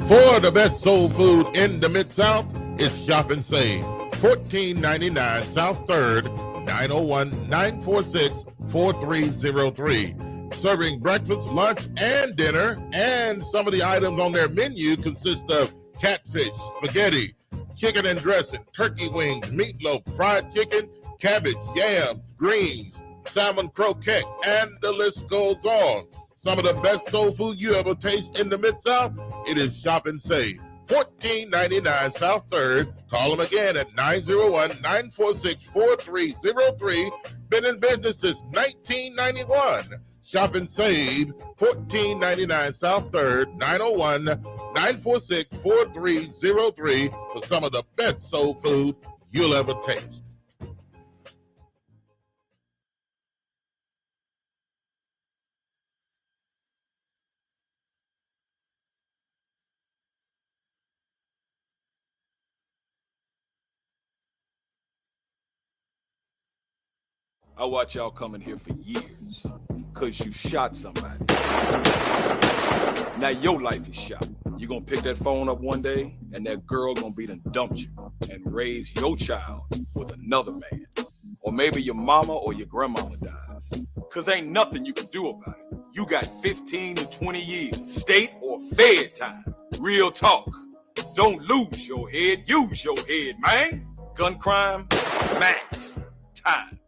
For the best soul food in the Mid-South, it's Shop and Save. 1499 South 3rd, 901-946-4303. Serving breakfast, lunch, and dinner. And some of the items on their menu consist of catfish, spaghetti, chicken and dressing, turkey wings, meatloaf, fried chicken, cabbage, yams, greens, salmon croquette, and the list goes on. Some of the best soul food you ever taste in the Mid-South, it is Shop and Save. 1499 South 3rd. Call them again at 901-946-4303. Been in business since 1991. Shop and Save, 1499 South 3rd, 901-946-4303 for some of the best soul food you'll ever taste. I watch y'all coming here for years, cause you shot somebody. Now your life is shot. You gonna pick that phone up one day, and that girl gonna be done dumped you and raise your child with another man. Or maybe your mama or your grandmama dies. Cause ain't nothing you can do about it. You got 15 to 20 years, state or fed time. Real talk. Don't lose your head, use your head, man. Gun crime, max time.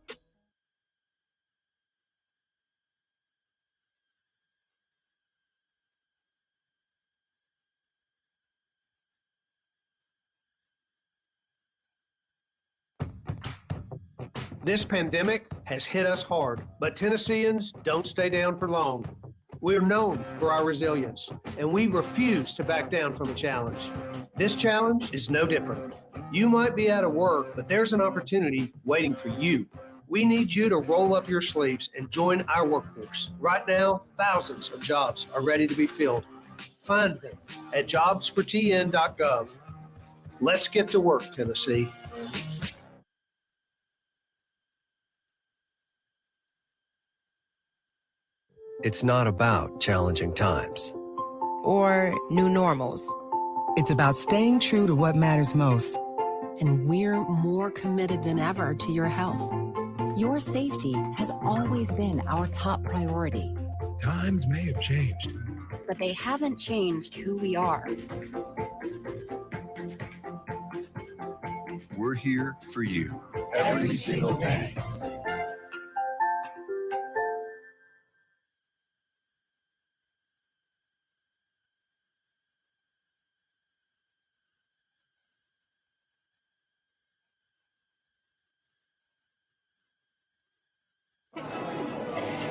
This pandemic has hit us hard, but Tennesseans don't stay down for long. We're known for our resilience, and we refuse to back down from a challenge. This challenge is no different. You might be out of work, but there's an opportunity waiting for you. We need you to roll up your sleeves and join our workforce. Right now, thousands of jobs are ready to be filled. Find them at jobsfortn.gov. Let's get to work, Tennessee. It's not about challenging times or new normals. It's about staying true to what matters most. And we're more committed than ever to your health. Your safety has always been our top priority. Times may have changed, but they haven't changed who we are. We're here for you every single day.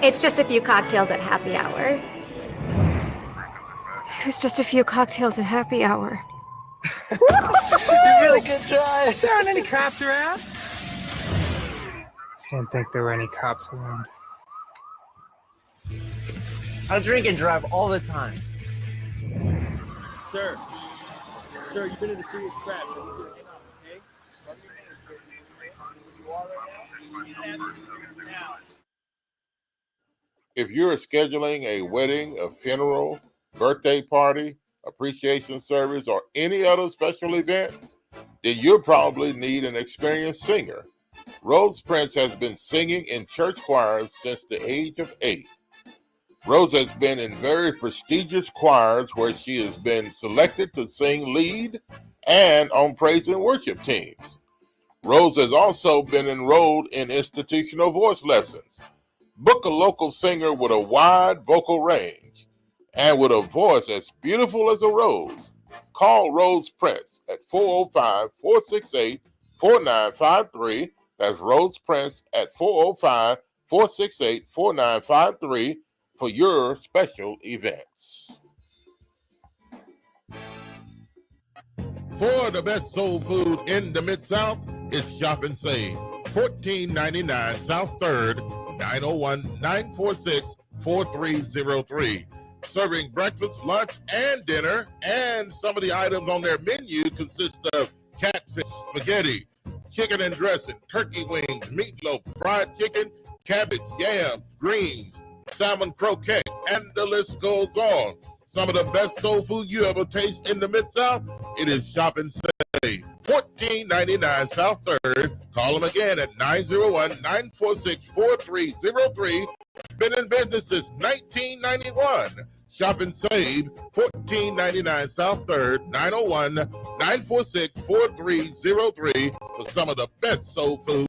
It's just a few cocktails at happy hour. It's just a few cocktails at happy hour. You really good try. There aren't any cops around. Didn't think there were any cops around. I drink and drive all the time. Sir, you've been in a serious crash. If you're scheduling a wedding, a funeral, birthday party, appreciation service, or any other special event, then you'll probably need an experienced singer. Rose Prince has been singing in church choirs since the age of 8. Rose has been in very prestigious choirs where she has been selected to sing lead and on praise and worship teams. Rose has also been enrolled in institutional voice lessons. Book a local singer with a wide vocal range and with a voice as beautiful as a rose. Call Rose Prince at 405-468-4953. That's Rose Prince at 405-468-4953 for your special events. For the best soul food in the Mid-South, it's Shop and Save. 1499 South 3rd, 901-946-4303. Serving breakfast, lunch, and dinner. And some of the items on their menu consist of catfish, spaghetti, chicken and dressing, turkey wings, meatloaf, fried chicken, cabbage, yams, greens, salmon croquette, and the list goes on. some of the best soul food you ever taste in the Mid-South? It is Shop and Save. 1499 South 3rd. Call them again at 901-946-4303. Been in business since 1991. Shop and Save, 1499 South 3rd, 901-946-4303 for some of the best soul food.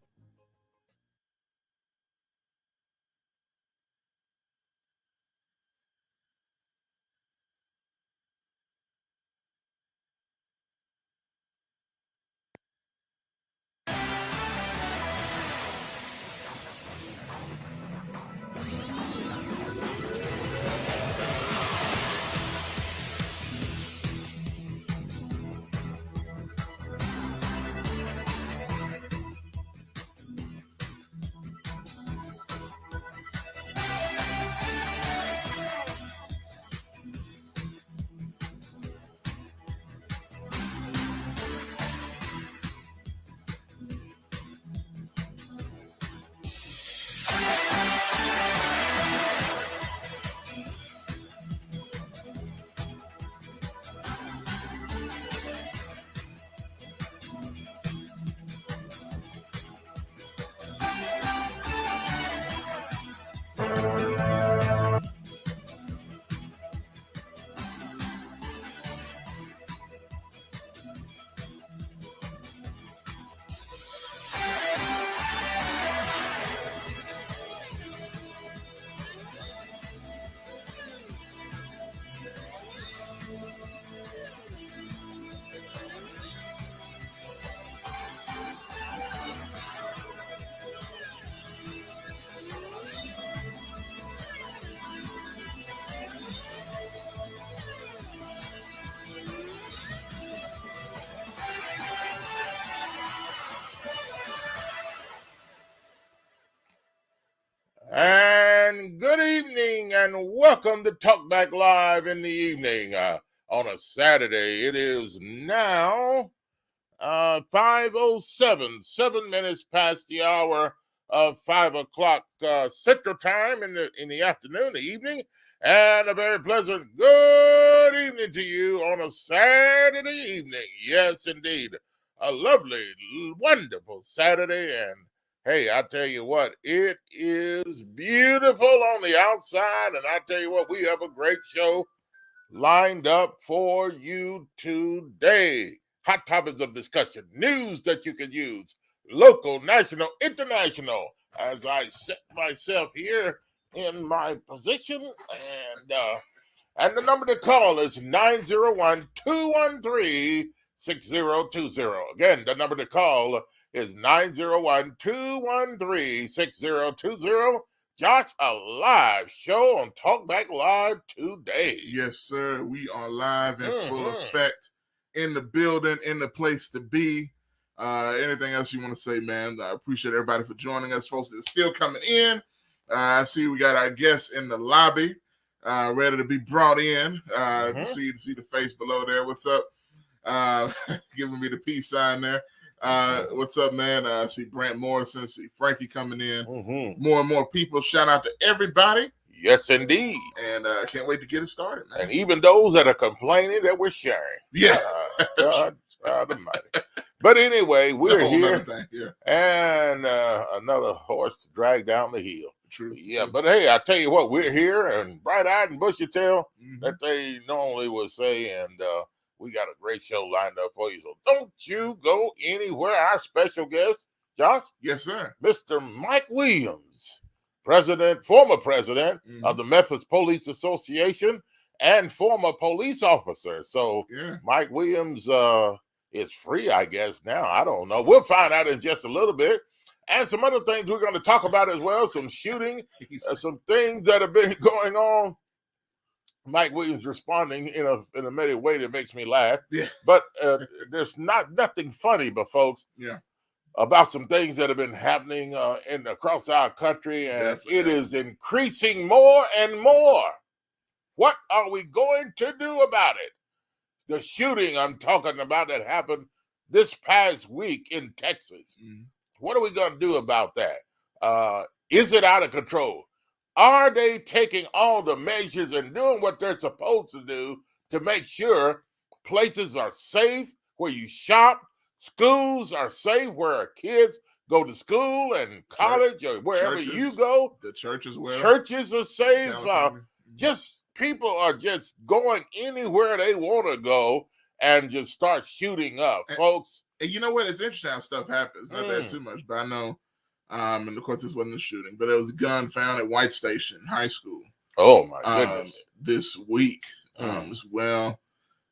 And good evening and welcome to Talk Back Live in the evening on a Saturday. It is now 5:07, 7 minutes past the hour of 5 o'clock Central Time in the afternoon, the evening, and a very pleasant good evening to you on a Saturday evening. Yes, indeed, a lovely, wonderful Saturday, and hey, I tell you what, it is beautiful on the outside, and I tell you what, we have a great show lined up for you today. Hot topics of discussion, news that you can use, local, national, international, as I set myself here in my position. And the number to call is 901-213-6020. Again, the number to call is 901-213-6020. Josh, a live show on Talkback Live today. Yes, sir. We are live in full effect, in the building, in the place to be. Anything else you want to say, man? I appreciate everybody for joining us, folks that are still coming in. I see we got our guests in the lobby, ready to be brought in. See the face below there. What's up? Giving me the peace sign there. What's up, man? I see Brant Morrison, see Frankie coming in. More and more people. Shout out to everybody. Yes, indeed. And can't wait to get it started, man. And even those that are complaining that we're sharing. Yeah. God Almighty. But anyway, we're here. Yeah. And another horse to drag down the hill. True. Yeah, but hey, I tell you what, we're here and bright-eyed and bushy-tailed that they normally would say, and we got a great show lined up for you. So don't you go anywhere. Our special guest, Josh. Yes, sir. Mr. Mike Williams, former president of the Memphis Police Association and former police officer. So Mike Williams is free, I guess, now. I don't know. We'll find out in just a little bit. And some other things we're going to talk about as well. Some shooting, some things that have been going on. Mike Williams responding in a many way that makes me laugh. Yeah. But there's nothing funny, but folks, about some things that have been happening across our country, and it is increasing more and more. What are we going to do about it? The shooting I'm talking about that happened this past week in Texas. What are we going to do about that? Is it out of control? Are they taking all the measures and doing what they're supposed to do to make sure places are safe where you shop, schools are safe where our kids go to school and college or wherever churches, you go? The churches where churches are safe. Just people are just going anywhere they want to go and just start shooting up, folks. And you know what? It's interesting how stuff happens. Not that too much, but I know. And of course, this wasn't a shooting, but it was a gun found at White Station High School. Oh my goodness! This week as well.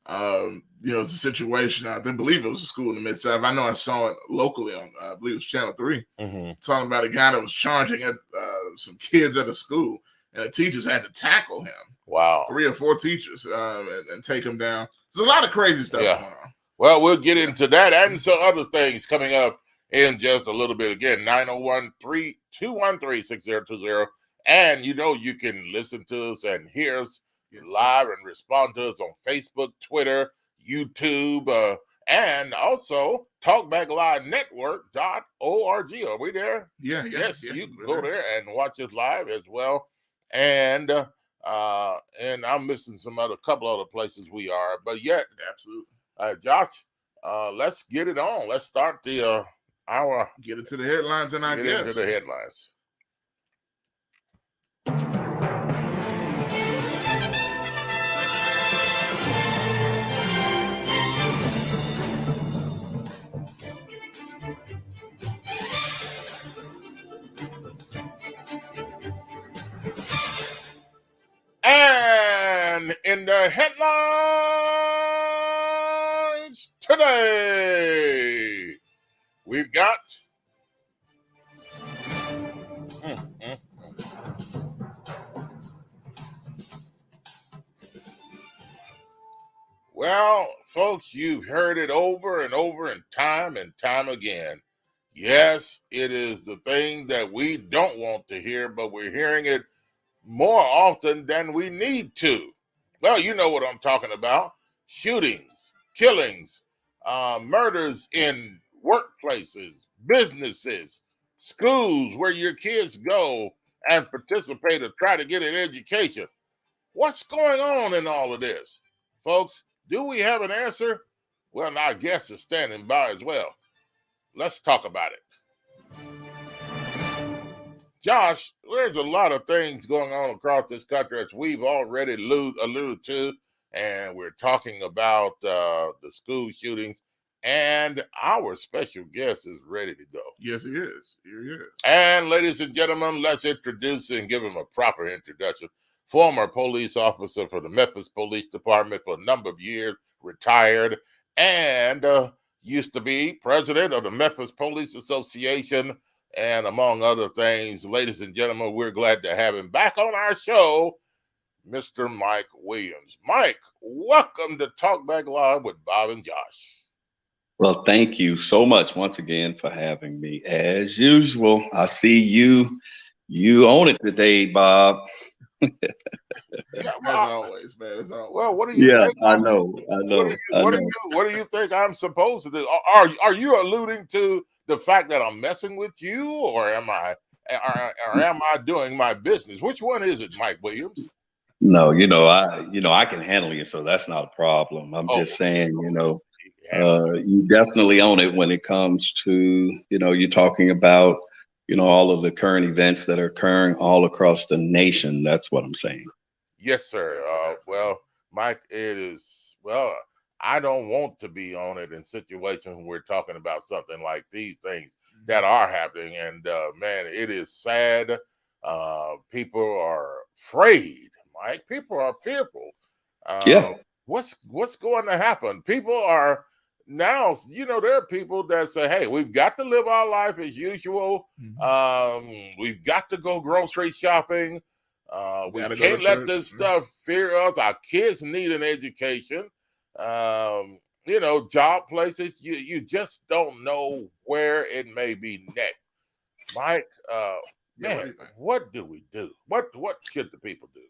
It's a situation. I believe it was a school in the Mid-South. I know I saw it locally on, I believe it was Channel 3, talking about a guy that was charging at some kids at a school, and the teachers had to tackle him. Wow. 3 or 4 teachers and take him down. There's a lot of crazy stuff going on. Well, we'll get into that and some other things coming up in just a little bit. Again, 901-213-6020. And you can listen to us and hear us live and respond to us on Facebook, Twitter, YouTube, and also TalkBackLiveNetwork.org. Are we there? Yeah. Yes, you can go there and watch us live as well. And I'm missing couple other places we are, but yet, absolutely. Josh, let's get it on. Let's start the hour. Get it to the headlines, and I guess. Into the headlines. And in the headlines today, we've got well, folks, you've heard it over and over and time again. Yes, it is the thing that we don't want to hear, but we're hearing it more often than we need to. Well, you know what I'm talking about. Shootings, killings, murders in workplaces, businesses, schools where your kids go and participate or try to get an education. What's going on in all of this? Folks, do we have an answer? Well, our guest is standing by as well. Let's talk about it. Josh, there's a lot of things going on across this country as we've already alluded to, and we're talking about the school shootings, and our special guest is ready to go. Yes, he is. Here he is. And ladies and gentlemen, let's introduce and give him a proper introduction. Former police officer for the Memphis Police Department for a number of years, retired, and used to be president of the Memphis Police Association, and among other things. Ladies and gentlemen, we're glad to have him back on our show, Mr. Mike Williams. Mike, welcome to Talk Back Live with Bob and Josh. Well, thank you so much once again for having me. As usual, I see you own it today, Bob. As always, man. As always. Well, what do you think? I know. What do you think I'm supposed to do? Are you alluding to the fact that I'm messing with you, or am I doing my business? Which one is it, Mike Williams? No, I can handle you, so that's not a problem. I'm just saying, you definitely own it when it comes to, you're talking about, all of the current events that are occurring all across the nation. That's what I'm saying. Yes, sir. Well, Mike, I don't want to be on it in situations when we're talking about something like these things that are happening. And man, it is sad. People are afraid, Mike. People are fearful. What's going to happen? People are now, there are people that say, hey, we've got to live our life as usual. We've got to go grocery shopping. We can't let this stuff fear us. Our kids need an education. Job places, you just don't know where it may be next. Mike, what do we do? What should the people do?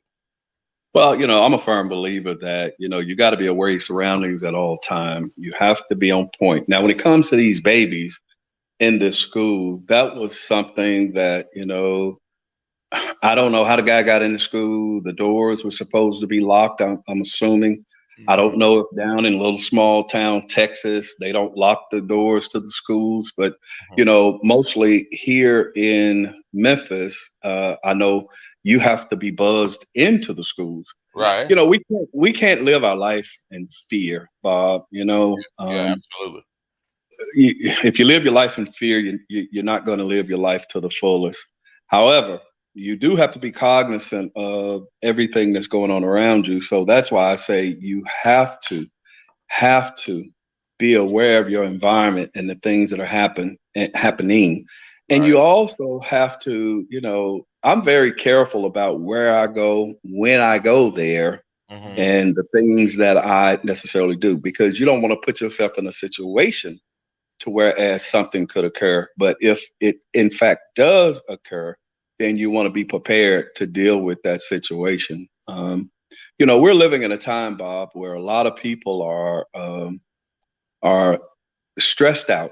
Well, I'm a firm believer that, you got to be aware of your surroundings at all time. You have to be on point. Now, when it comes to these babies in this school, that was something that, I don't know how the guy got into school. The doors were supposed to be locked, I'm assuming. I don't know if down in little small town Texas, they don't lock the doors to the schools. But, mostly here in Memphis, I know you have to be buzzed into the schools. Right. We can't live our life in fear, Bob. Absolutely. If you live your life in fear, you're not going to live your life to the fullest. However, you do have to be cognizant of everything that's going on around you. So that's why I say you have to be aware of your environment and the things that are happening. And you also have to, I'm very careful about where I go, when I go there, and the things that I necessarily do, because you don't want to put yourself in a situation to whereas something could occur. But if it in fact does occur, then you want to be prepared to deal with that situation. We're living in a time, Bob, where a lot of people are stressed out.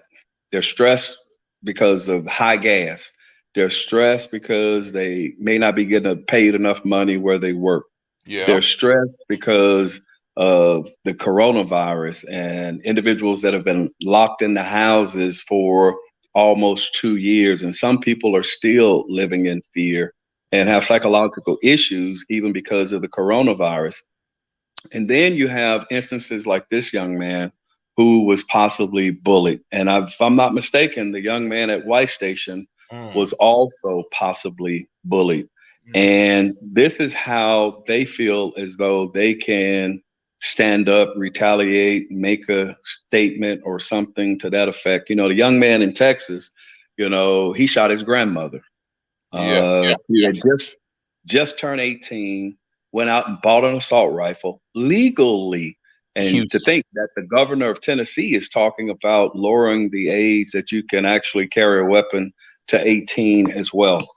They're stressed because of high gas. They're stressed because they may not be getting paid enough money where they work. Yeah. They're stressed because of the coronavirus and individuals that have been locked in the houses for almost 2 years. And some people are still living in fear and have psychological issues even because of the coronavirus. And then you have instances like this young man who was possibly bullied. And if I'm not mistaken, the young man at White Station was also possibly bullied. And this is how they feel as though they can stand up, retaliate, make a statement or something to that effect. The young man in Texas, he shot his grandmother. He had just turned 18, went out and bought an assault rifle legally. And to think that the governor of Tennessee is talking about lowering the age that you can actually carry a weapon to 18 as well.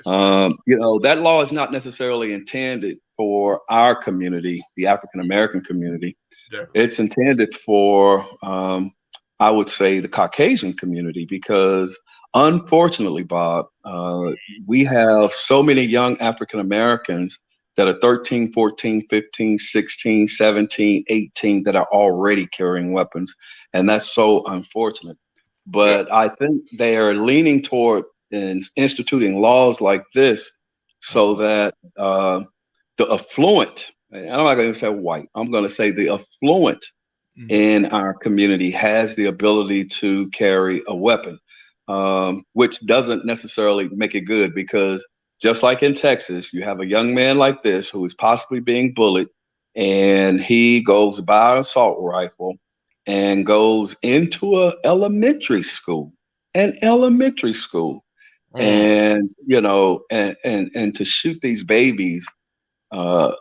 That law is not necessarily intended for our community, the African American community. Definitely. It's intended for, I would say, the Caucasian community, because unfortunately, Bob, we have so many young African Americans that are 13, 14, 15, 16, 17, 18 that are already carrying weapons. And that's so unfortunate. But I think they are leaning toward instituting laws like this so that the affluent, and I'm not going to say white, I'm going to say the affluent in our community has the ability to carry a weapon, which doesn't necessarily make it good, because just like in Texas, you have a young man like this who is possibly being bullied, and he goes buy an assault rifle and goes into an elementary school, and to shoot these babies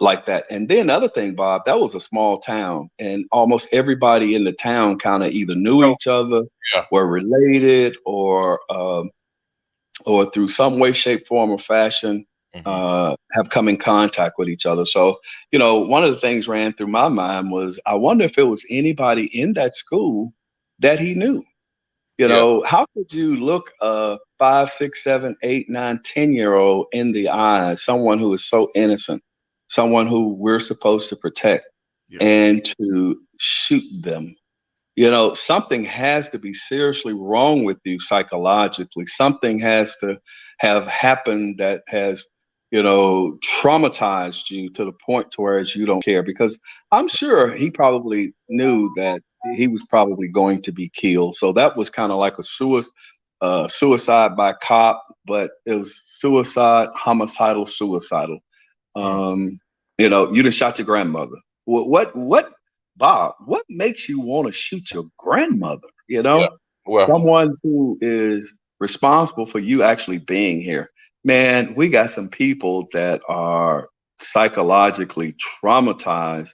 like that. And then another thing, Bob, that was a small town, and almost everybody in the town kind of either knew each other, were related, or through some way, shape, form, or fashion have come in contact with each other. So, one of the things ran through my mind was, I wonder if it was anybody in that school that he knew. How could you look a 5, 6, 7, 8, 9, 10-year-old in the eyes, someone who is so innocent, someone who we're supposed to protect, and to shoot them? Something has to be seriously wrong with you psychologically. Something has to have happened that has, traumatized you to the point to where you don't care, because I'm sure he probably knew that he was probably going to be killed. So that was kind of like a suicide by cop, but it was homicidal, suicidal. You done shot your grandmother. What, Bob, what makes you want to shoot your grandmother? Someone who is responsible for you actually being here. Man, we got some people that are psychologically traumatized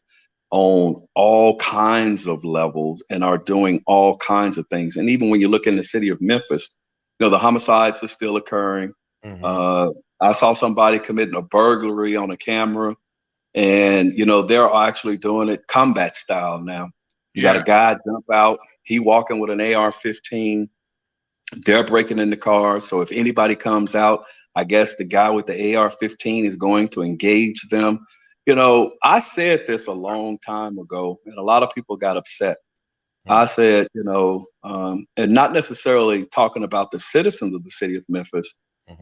on all kinds of levels and are doing all kinds of things. And even when you look in the city of Memphis, the homicides are still occurring. I saw somebody committing a burglary on a camera, and they're actually doing it combat style now. You got a guy jump out, he walking with an AR-15. They're breaking in the car. So if anybody comes out, I guess the guy with the AR-15 is going to engage them. You know, I said this a long time ago, and a lot of people got upset. I said, you know, and not necessarily talking about the citizens of the city of Memphis,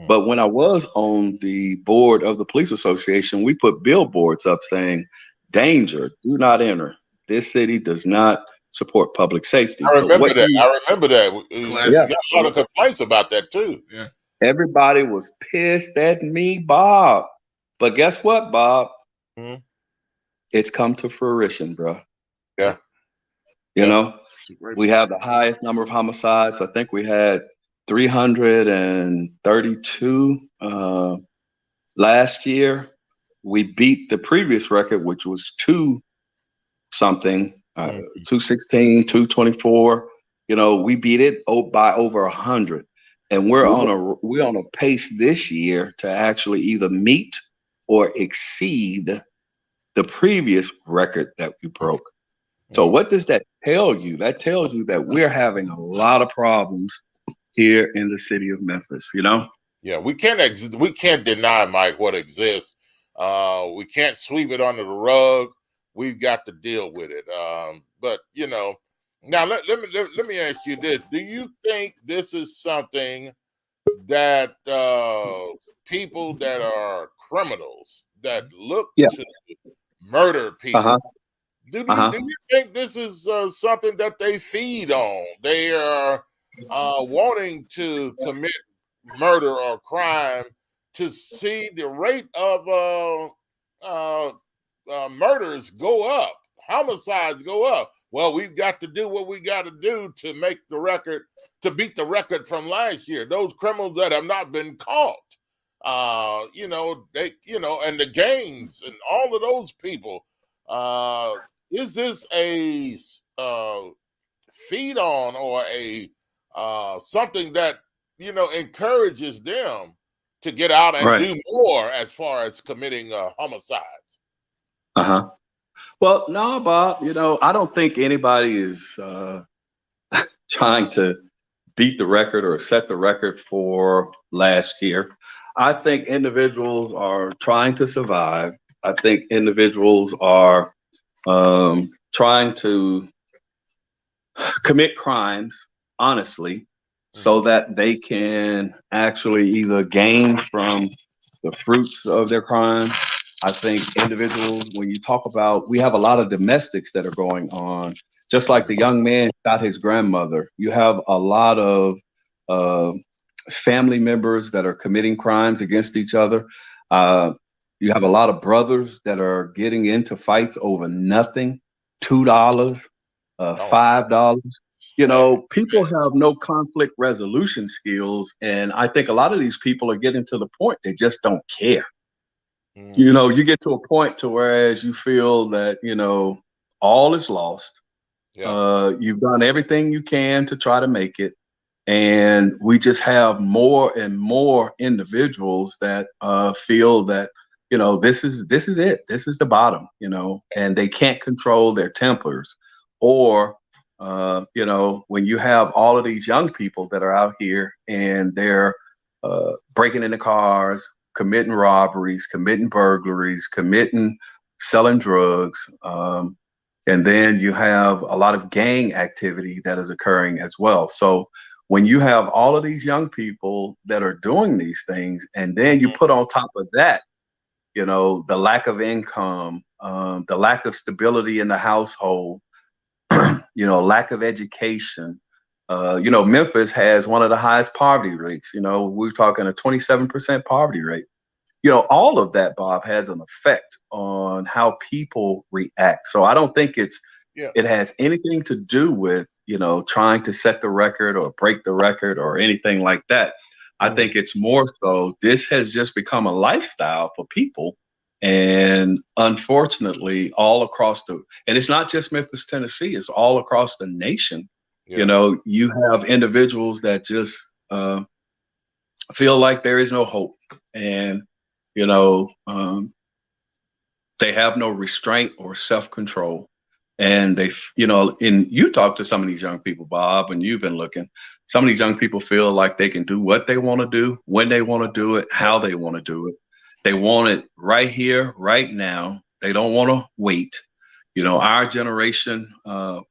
but when I was on the board of the police association, we put billboards up saying, "Danger, do not enter. This city does not support public safety." I remember that. You got a lot of complaints about that too. Yeah. Everybody was pissed at me, Bob. But guess what, Bob? It's come to fruition, bro. Yeah. You know, we have the highest number of homicides. I think we had 332 last year. We beat the previous record, which was 216, 224. You know, we beat it by over 100. And we're on a pace this year to actually either meet or exceed the previous record that we broke. So what does that tell you? That tells you that we're having a lot of problems here in the city of Memphis, you know? Yeah, we can't deny, Mike, what exists. We can't sweep it under the rug. We've got to deal with it. But you know, now let me ask you this: do you think this is something that people that are criminals that look to murder people, do you think this is something that they feed on? They are wanting to commit murder or crime to see the rate of murders go up, homicides go up. Well, we've got to do what we got to do to make the record, to beat the record from last year. Those criminals that have not been caught, you know, they, you know, and the gangs and all of those people. Is this a feed on or a something that, you know, encourages them to get out and do more as far as committing homicides? Well, no, Bob, you know, I don't think anybody is trying to beat the record or set the record for last year. I think individuals are trying to survive. I think individuals are trying to commit crimes honestly, so that they can actually either gain from the fruits of their crime. I think individuals, when you talk about, we have a lot of domestics that are going on, just like the young man shot his grandmother. You have a lot of family members that are committing crimes against each other. You have a lot of brothers that are getting into fights over nothing, $2, $5. You know, people have no conflict resolution skills. And I think a lot of these people are getting to the point they just don't care. You know, you get to a point to whereas you feel that, you know, all is lost. You've done everything you can to try to make it. And we just have more and more individuals that feel that, you know, this is it. This is the bottom, you know, and they can't control their tempers. Or you know, when you have all of these young people that are out here and they're breaking into cars, committing robberies, committing burglaries, selling drugs, and then you have a lot of gang activity that is occurring as well. So when you have all of these young people that are doing these things, and then you put on top of that, you know, the lack of income, the lack of stability in the household, you know, lack of education. You know, Memphis has one of the highest poverty rates. You know, we're talking a 27% poverty rate. You know, all of that, Bob, has an effect on how people react. So I don't think it has anything to do with, you know, trying to set the record or break the record or anything like that. I think it's more so this has just become a lifestyle for people. And unfortunately, all across and it's not just Memphis, Tennessee, it's all across the nation. You know, you have individuals that just feel like there is no hope. And, you know, they have no restraint or self-control. And they, and you talk to some of these young people, Bob, and you've been looking, some of these young people feel like they can do what they want to do, when they want to do it, how they want to do it. They want it right here, right now. They don't want to wait. Our generation,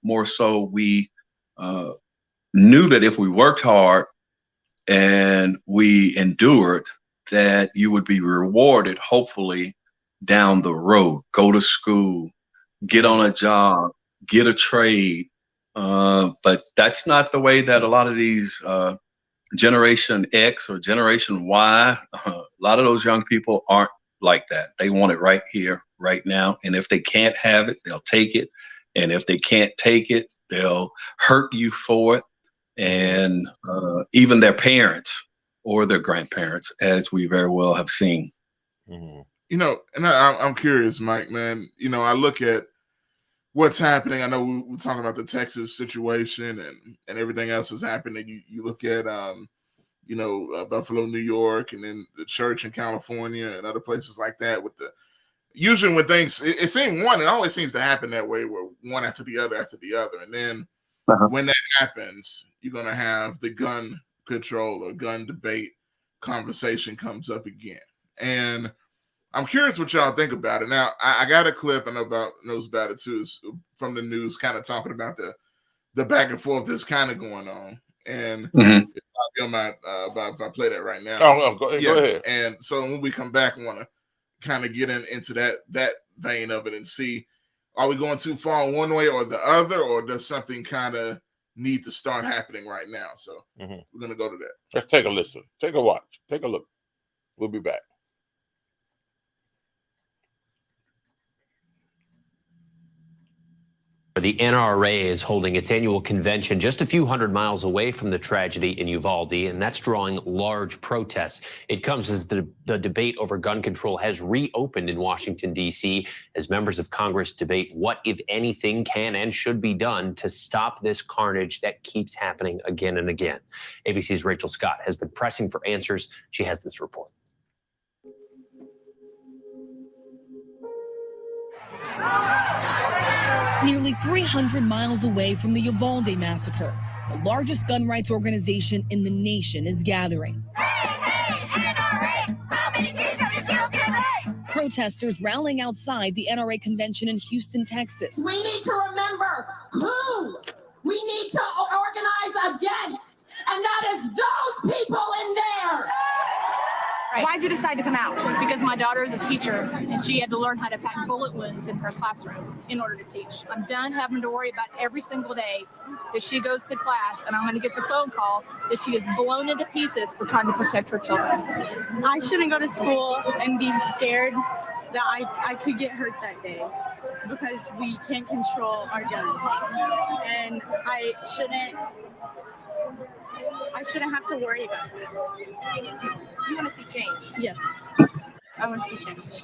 more so, we knew that if we worked hard and we endured, that you would be rewarded, hopefully, down the road. Go to school, get on a job, get a trade. But that's not the way that a lot of these Generation X or Generation Y, a lot of those young people aren't like that. They want it right here, right now. And if they can't have it, they'll take it. And if they can't take it, they'll hurt you for it. And even their parents or their grandparents, as we very well have seen. And I'm curious, Mike, man. I look at what's happening. I know we're talking about the Texas situation and everything else that's happening. You look at, Buffalo, New York, and then the church in California and other places like that. Usually when things, it always seems to happen that way, where one after the other. And then when that happens, you're going to have the gun control or gun debate conversation comes up again. And I'm curious what y'all think about it. Now, I got a clip, I knows about it too, is from the news, kind of talking about the back and forth that's kind of going on. And if I play that right now. Go ahead. And so when we come back, I want to kind of get into that vein of it and see, are we going too far one way or the other, or does something kind of need to start happening right now? So we're going to go to that. Let's take a listen. Take a watch. Take a look. We'll be back. The NRA is holding its annual convention just a few hundred miles away from the tragedy in Uvalde, and that's drawing large protests. It comes as the debate over gun control has reopened in Washington, D.C., as members of Congress debate what, if anything, can and should be done to stop this carnage that keeps happening again and again. ABC's Rachel Scott has been pressing for answers. She has this report. Nearly 300 miles away from the Uvalde massacre, the largest gun rights organization in the nation is gathering. Protesters rallying outside the NRA convention in Houston, Texas. We need to remember who we need to organize against, and that is those people in there. Why'd you decide to come out? Because my daughter is a teacher and she had to learn how to pack bullet wounds in her classroom in order to teach. I'm done having to worry about every single day that she goes to class and I'm going to get the phone call that she is blown into pieces for trying to protect her children. I shouldn't go to school and be scared that I could get hurt that day because we can't control our guns. And I shouldn't have to worry about it. You want to see change? Yes, I want to see change.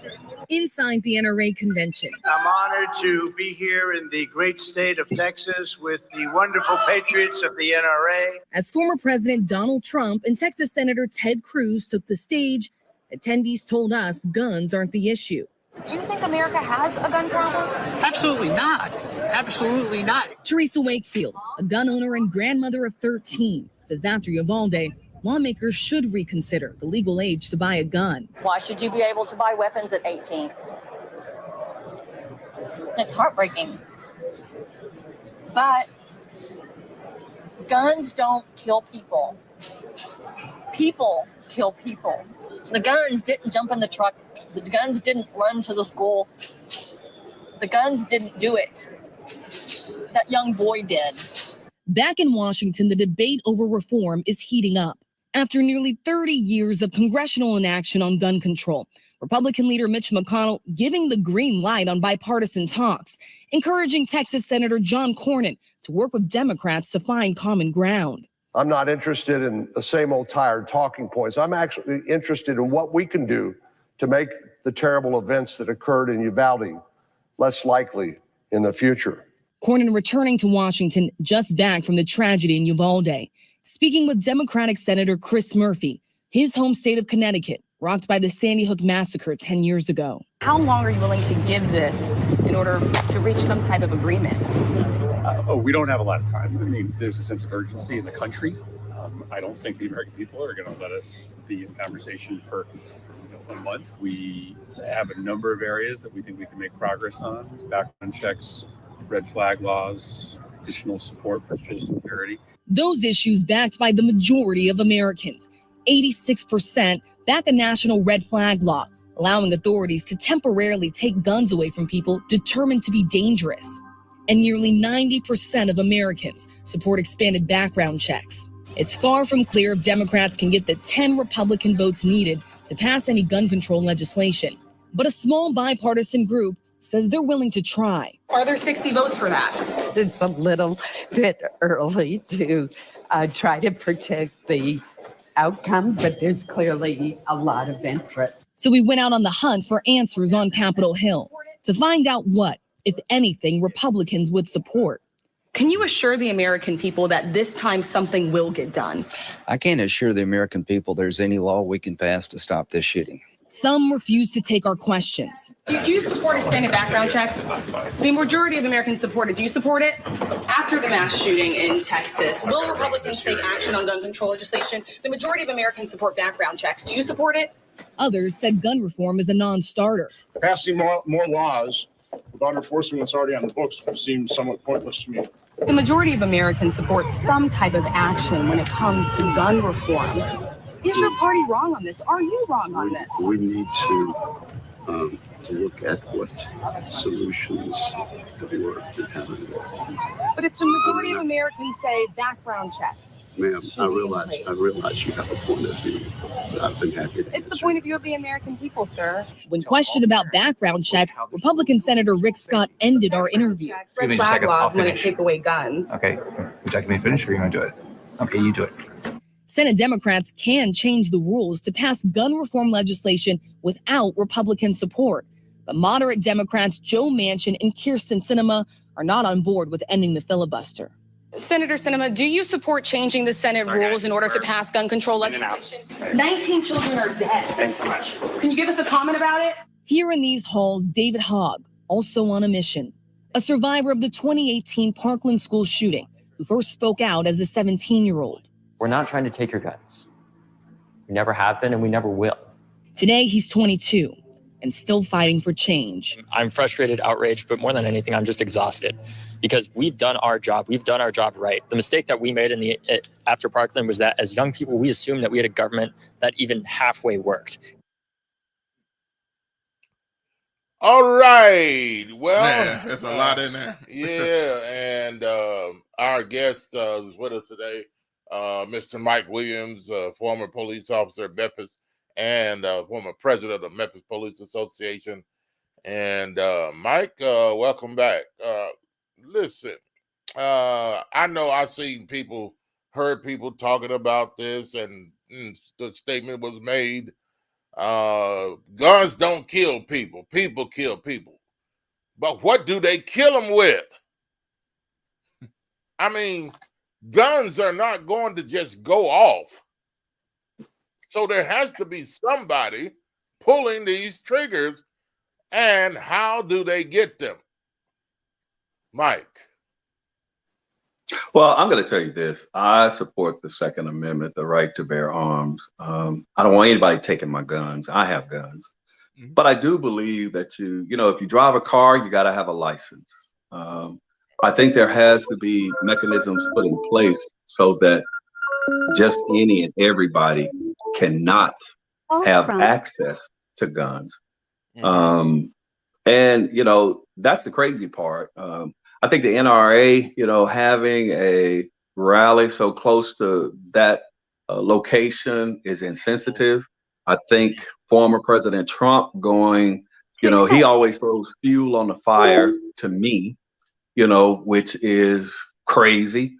Inside the NRA convention. I'm honored to be here in the great state of Texas with the wonderful patriots of the NRA. As former President Donald Trump and Texas Senator Ted Cruz took the stage, attendees told us guns aren't the issue. Do you think America has a gun problem? Absolutely not. Absolutely not. Teresa Wakefield, a gun owner and grandmother of 13, says after Uvalde, lawmakers should reconsider the legal age to buy a gun. Why should you be able to buy weapons at 18? It's heartbreaking. But guns don't kill people. People kill people. The guns didn't jump in the truck. The guns didn't run to the school. The guns didn't do it. That young boy did. Back in Washington, the debate over reform is heating up. After nearly 30 years of congressional inaction on gun control, Republican leader Mitch McConnell giving the green light on bipartisan talks, encouraging Texas Senator John Cornyn to work with Democrats to find common ground. I'm not interested in the same old tired talking points. I'm actually interested in what we can do to make the terrible events that occurred in Uvalde less likely in the future. Cornyn returning to Washington just back from the tragedy in Uvalde, speaking with Democratic Senator Chris Murphy, his home state of Connecticut, rocked by the Sandy Hook massacre 10 years ago. How long are you willing to give this in order to reach some type of agreement? We don't have a lot of time. I mean, there's a sense of urgency in the country. I don't think the American people are going to let us be in conversation for a month. We have a number of areas that we think we can make progress on: background checks, red flag laws, additional support for school security. Those issues backed by the majority of Americans. 86% back a national red flag law, allowing authorities to temporarily take guns away from people determined to be dangerous. And nearly 90% of Americans support expanded background checks. It's far from clear if Democrats can get the 10 Republican votes needed to pass any gun control legislation. But a small bipartisan group says they're willing to try. Are there 60 votes for that? It's a little bit early to try to predict the outcome, but there's clearly a lot of interest. So we went out on the hunt for answers on Capitol Hill to find out what, if anything, Republicans would support. Can you assure the American people that this time something will get done? I can't assure the American people there's any law we can pass to stop this shooting. Some refuse to take our questions. Do you support expanded background checks? The majority of Americans support it. Do you support it? After the mass shooting in Texas, will Republicans take action on gun control legislation? The majority of Americans support background checks. Do you support it? Others said gun reform is a non-starter. Passing more laws without enforcing what's already on the books seems somewhat pointless to me. The majority of Americans support some type of action when it comes to gun reform. Is your party wrong on this? Are you wrong on this? We need to look at what solutions have worked and haven't worked. But if the majority of Americans say background checks, ma'am, I realize you have a point of view, but I've been happy to it's the point of view of the American people, sir. When questioned about background checks, Republican Senator Rick Scott ended our interview. Red flag laws when it take away guns. Okay, would you like me to finish or are you going to do it? Okay, you do it. Senate Democrats can change the rules to pass gun reform legislation without Republican support. But moderate Democrats Joe Manchin and Kyrsten Sinema are not on board with ending the filibuster. Senator Sinema, do you support changing the Senate rules in order to pass gun control legislation? 19 children are dead. Thanks so much. Can you give us a comment about it? Here in these halls, David Hogg, also on a mission, a survivor of the 2018 Parkland school shooting, who first spoke out as a 17-year-old. We're not trying to take your guns. We never have been and we never will. Today, he's 22 and still fighting for change. I'm frustrated, outraged, but more than anything, I'm just exhausted because we've done our job. We've done our job right. The mistake that we made after Parkland was that as young people, we assumed that we had a government that even halfway worked. All right. Well, man, there's a lot in there. Yeah, and our guest is with us today. Mr. Mike Williams, former police officer at Memphis and former president of the Memphis Police Association. And Mike, welcome back. Listen, I know I've seen people, heard people talking about this, and the statement was made, guns don't kill people, people kill people. But what do they kill them with? I mean, guns are not going to just go off. So there has to be somebody pulling these triggers. And how do they get them? Mike. Well, I'm going to tell you this. I support the Second Amendment, the right to bear arms. I don't want anybody taking my guns. I have guns. Mm-hmm. But I do believe that if you drive a car, you got to have a license. I think there has to be mechanisms put in place so that just any and everybody cannot have access to guns. Mm-hmm. And that's the crazy part. I think the NRA, having a rally so close to that location is insensitive. I think former President Trump going, he always throws fuel on the fire to me, which is crazy.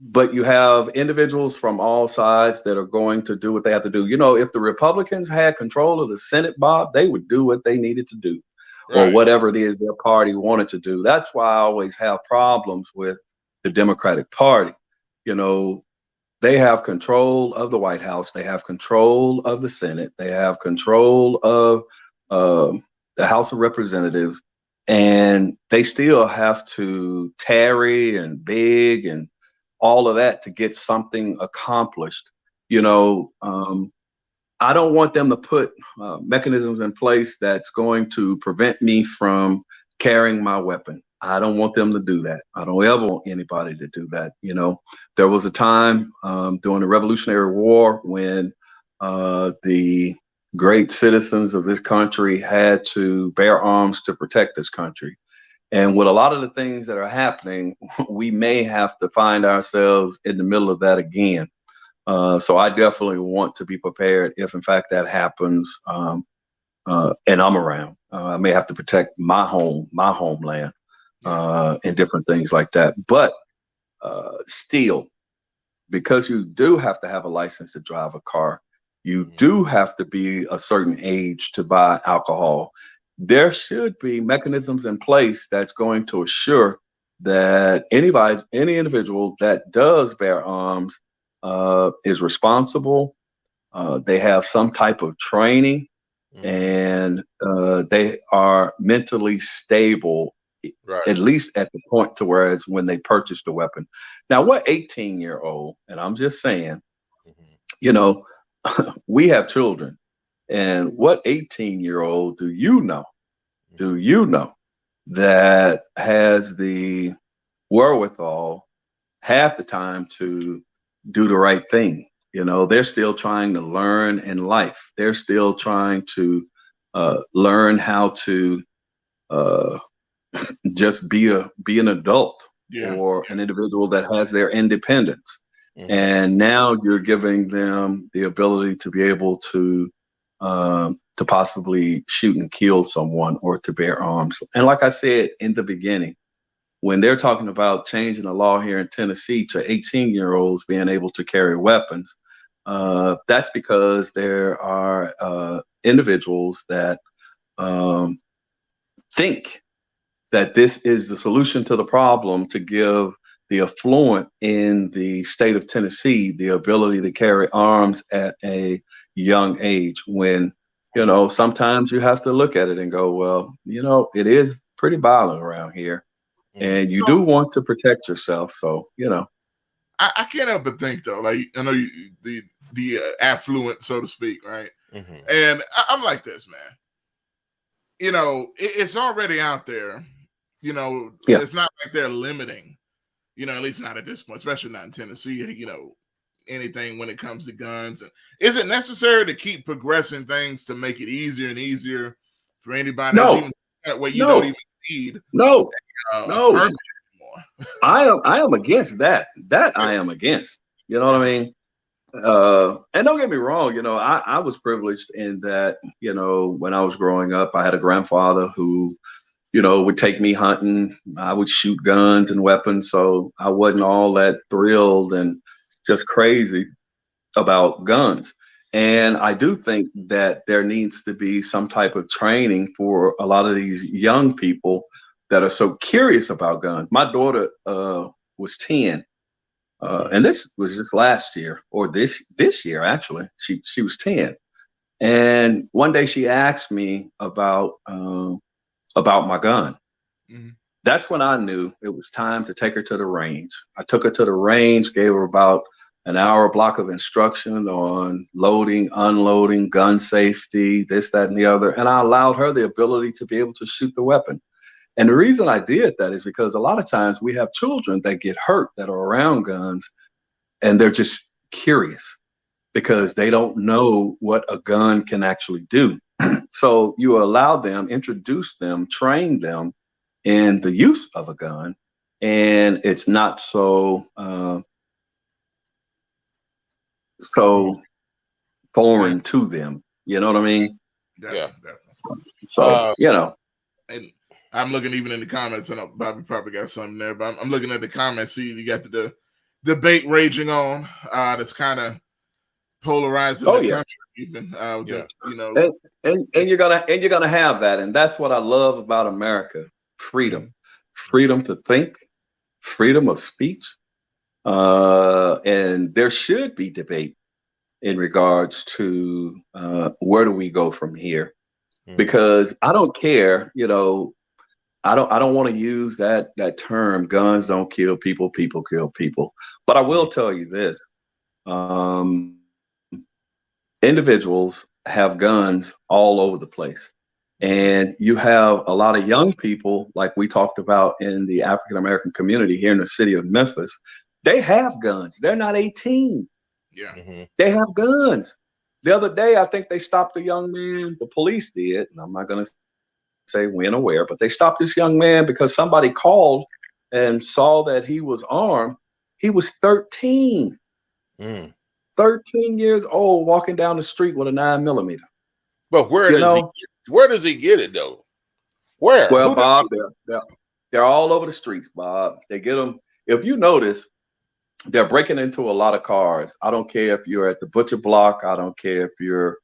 But you have individuals from all sides that are going to do what they have to do. If the Republicans had control of the Senate, Bob, they would do what they needed to do, right, or whatever it is their party wanted to do. That's why I always have problems with the Democratic Party. they have control of the White House. They have control of the Senate. They have control of the House of Representatives, and they still have to tarry and beg and all of that to get something accomplished. You know, I don't want them to put mechanisms in place that's going to prevent me from carrying my weapon. I don't want them to do that. I don't ever want anybody to do that. You know, there was a time during the Revolutionary War when the great citizens of this country had to bear arms to protect this country. And with a lot of the things that are happening, we may have to find ourselves in the middle of that again. So I definitely want to be prepared if, in fact, that happens, and I'm around. I may have to protect my homeland, and different things like that. But still, because you do have to have a license to drive a car, you do have to be a certain age to buy alcohol. There should be mechanisms in place that's going to assure that any individual that does bear arms is responsible. They have some type of training, and they are mentally stable, at least at the point to whereas when they purchase the weapon. Now, what 18-year-old, and I'm just saying, you know, we have children, and what 18-year-old do you know that has the wherewithal half the time to do the right thing? You know, they're still trying to learn in life. They're still trying to learn how to just be an adult, or an individual that has their independence. And now you're giving them the ability to be able to possibly shoot and kill someone or to bear arms. And like I said in the beginning, when they're talking about changing the law here in Tennessee to 18-year-olds being able to carry weapons, that's because there are individuals that think that this is the solution to the problem, to give the affluent in the state of Tennessee the ability to carry arms at a young age, when, you know, sometimes you have to look at it and go, well, you know, it is pretty violent around here, and you do want to protect yourself. So, you know, I can't help but think, though, like, I know the affluent, so to speak, right? And I'm like this, man. You know, it's already out there. You know, it's not like they're limiting, you know, at least not at this point, especially not in Tennessee, you know, anything when it comes to guns. And is it necessary to keep progressing things to make it easier and easier for anybody? No. Even that way you don't even need no. a permit anymore. I am against that. I am against. You know what I mean? And don't get me wrong, you know, I was privileged in that, you know, when I was growing up, I had a grandfather who, you know, would take me hunting. I would shoot guns and weapons. So I wasn't all that thrilled and just crazy about guns. And I do think that there needs to be some type of training for a lot of these young people that are so curious about guns. My daughter was 10. And this was just last year, or this year, actually. She was 10. And one day she asked me about my gun. That's when I knew it was time to take her to the range. I took her to the range, gave her about an hour block of instruction on loading, unloading, gun safety, this, that, and the other. And I allowed her the ability to be able to shoot the weapon. And the reason I did that is because a lot of times we have children that get hurt that are around guns, and they're just curious because they don't know what a gun can actually do. So you allow them, introduce them, train them in the use of a gun, and it's not so foreign to them. You know what I mean? Yeah. So, you know. And I'm looking even in the comments. I know Bobby probably got something there, but I'm looking at the comments. See, you got the debate raging on. That's kind of polarizing the country. Even you know, and you're gonna have that, and that's what I love about America: freedom to think, freedom of speech, and there should be debate in regards to where do we go from here, because I don't care, I don't want to use that term, guns don't kill people, people kill people. But I will tell you this. Individuals have guns all over the place. And you have a lot of young people, like we talked about in the African American community here in the city of Memphis. They have guns. They're not 18. Yeah. They have guns. The other day, I think they stopped a young man. The police did. And I'm not going to say when or where, but they stopped this young man because somebody called and saw that he was armed. He was 13. 13 years old, walking down the street with a 9mm. But where does he get it though? Where? Well, Bob, they're all over the streets, Bob. They get them. If you notice, they're breaking into a lot of cars. I don't care if you're at the Butcher Block. I don't care if you're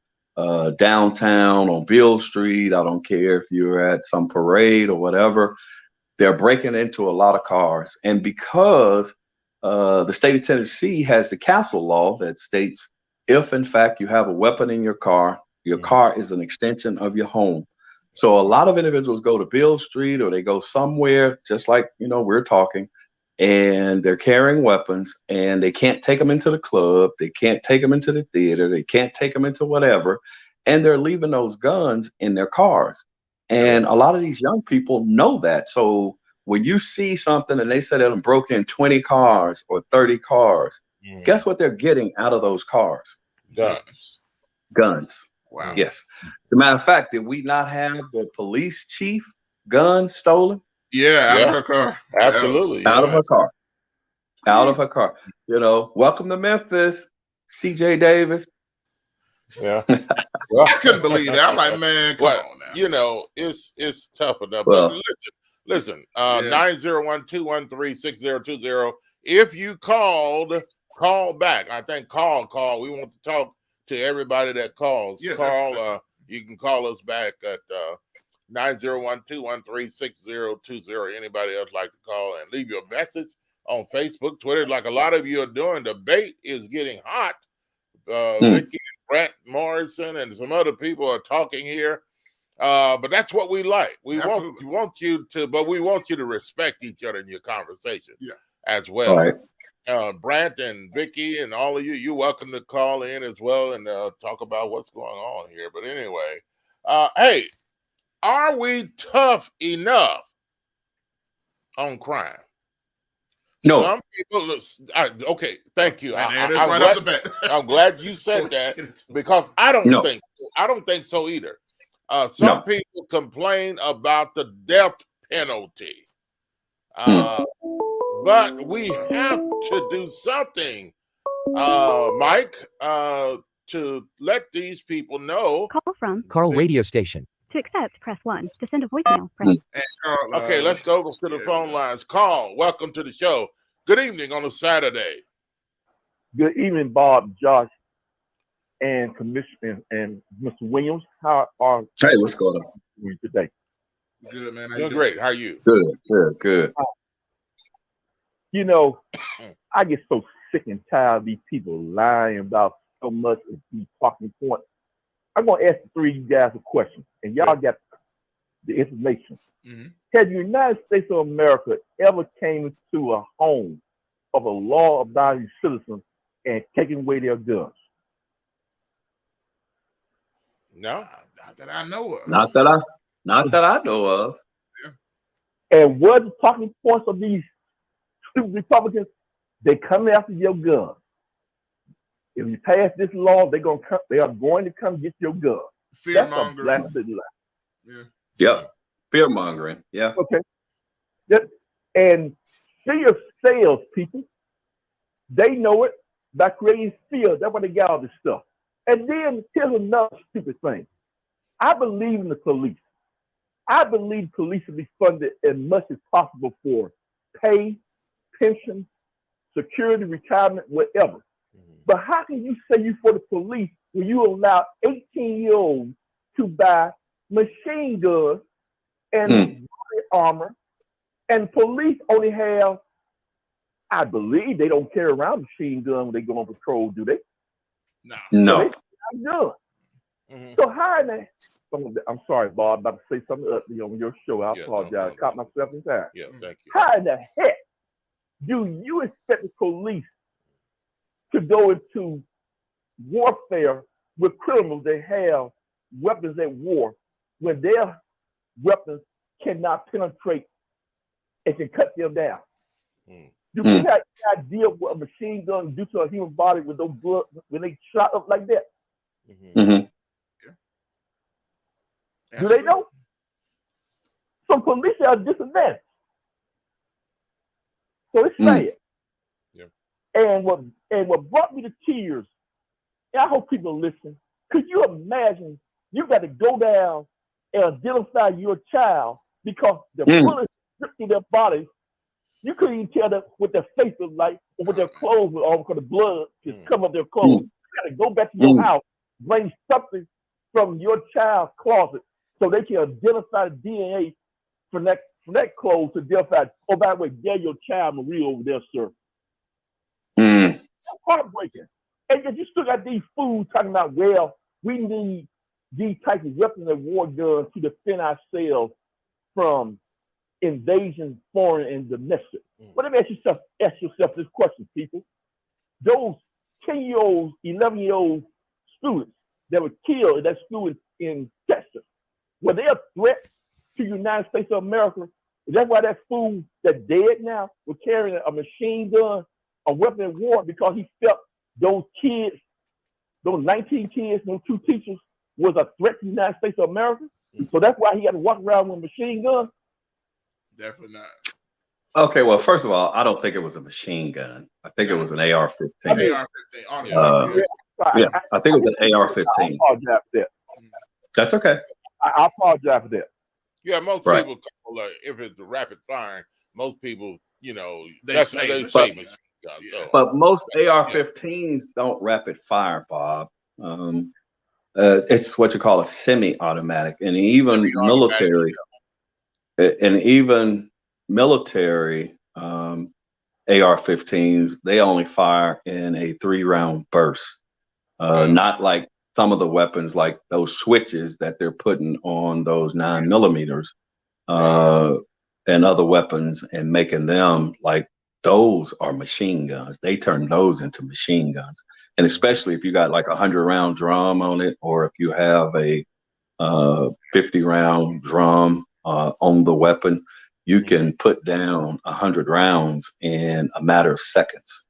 downtown on Beale Street. I don't care if you're at some parade or whatever. They're breaking into a lot of cars. And because the state of Tennessee has the castle law that states if, in fact, you have a weapon in your car is an extension of your home. So a lot of individuals go to Beale Street or they go somewhere, just like, we're talking, and they're carrying weapons and they can't take them into the club. They can't take them into the theater. They can't take them into whatever. And they're leaving those guns in their cars. And a lot of these young people know that. So when you see something and they say that broke in 20 cars or 30 cars, guess what they're getting out of those cars? Guns. Wow. Yes. As a matter of fact, did we not have the police chief gun stolen? Yeah, out of her car. Absolutely. Out of her car. Out of her car. Welcome to Memphis, CJ Davis. Yeah. Well, I couldn't believe that. I'm like, man, come on now. It's tough enough. Well, but listen, 901-213-6020. If you called, call back. I think call. We want to talk to everybody that calls. Yeah, call. You can call us back at 901-213-6020. Anybody else like to call and leave your message on Facebook, Twitter, like a lot of you are doing. Debate is getting hot. Vicky, Brett Morrison, and some other people are talking here. But that's what we like. We want you to respect each other in your conversation as well. Right. Brant and Vicky and all of you, you're welcome to call in as well and talk about what's going on here. But anyway, hey, are we tough enough on crime? No. Some people, okay, thank you. I'm glad you said that because I don't think so either. Some people complain about the death penalty, but we have to do something, Mike, to let these people know. Call from Carl radio station. To accept, press 1. To send a voicemail, press Okay, let's go to the phone lines. Carl, welcome to the show. Good evening on a Saturday. Good evening, Bob, Josh, and Commissioner and Mr. Williams. How are what's going on today? Good, man. Doing great. How are you? Good. I get so sick and tired of these people lying about so much of these talking points. I'm going to ask the three of you guys a question, and y'all got the information. Has the United States of America ever came into a home of a law-abiding citizen and taken away their guns? No, not that I know of. Not that I know of. And what the talking points of these Republicans? They come after your guns. If you pass this law, they are going to come get your gun. Fear mongering. Yep. Fear mongering. Yeah. Okay. Yep. And fear sales people. They know it by creating fear. That's why they got all this stuff. And then here's another stupid thing. I believe in the police. I believe police should be funded as much as possible for pay, pension, security, retirement, whatever. But how can you say you for the police when you allow 18-year-olds to buy machine guns and armor, and police only have I believe they don't carry around a machine gun when they go on patrol, do they? No. So they have gun. So how in the I'm sorry, Bob, about to say something on your show. I apologize. Caught myself in time. Yeah, thank you. How in the heck do you expect the police to go into warfare with criminals that have weapons at war when their weapons cannot penetrate and can cut them down? Do you have any idea what a machine gun do to a human body with those blood when they shot up like that? Do they know? So police are disadvantaged. So it's sad. And what brought me to tears, and I hope people listen, could you imagine you got to go down and identify your child because the bullets ripped through their bodies? You couldn't even tell them what their face was like or what their clothes were on because the blood just covered their clothes. You got to go back to your house, bring something from your child's closet so they can identify the DNA from that clothes to identify, oh, by the way, there your child Marie over there, sir. That's heartbreaking. And yet you still got these fools talking about, well, we need these types of weapons and war guns to defend ourselves from invasion, foreign and domestic. But let me ask yourself this question, people. Those 10-year-old, 11-year-old students that were killed in that school in Texas, were they a threat to the United States of America? Is that why that fool that's dead now was carrying a machine gun, a weapon of war, because he felt those kids, those 19 kids, those 2 teachers, was a threat to the United States of America? So that's why he had to walk around with a machine gun? Definitely not. Okay, well, first of all, I don't think it was a machine gun. I think it was an AR-15. AR-15. Yeah, I think it was an AR-15. I apologize for that. That's okay. I apologize for that. Yeah, most people, if it's rapid firing, most people, that's how they say machine gun. So. But most AR-15s don't rapid fire, Bob. It's what you call a semi-automatic, and even military. And even military AR-15s, they only fire in a 3-round burst. Not like some of the weapons, like those switches that they're putting on those 9mm and other weapons and making them like those are machine guns. They turn those into machine guns. And especially if you got like 100-round drum on it, or if you have a 50-round drum on the weapon, you can put down 100 rounds in a matter of seconds.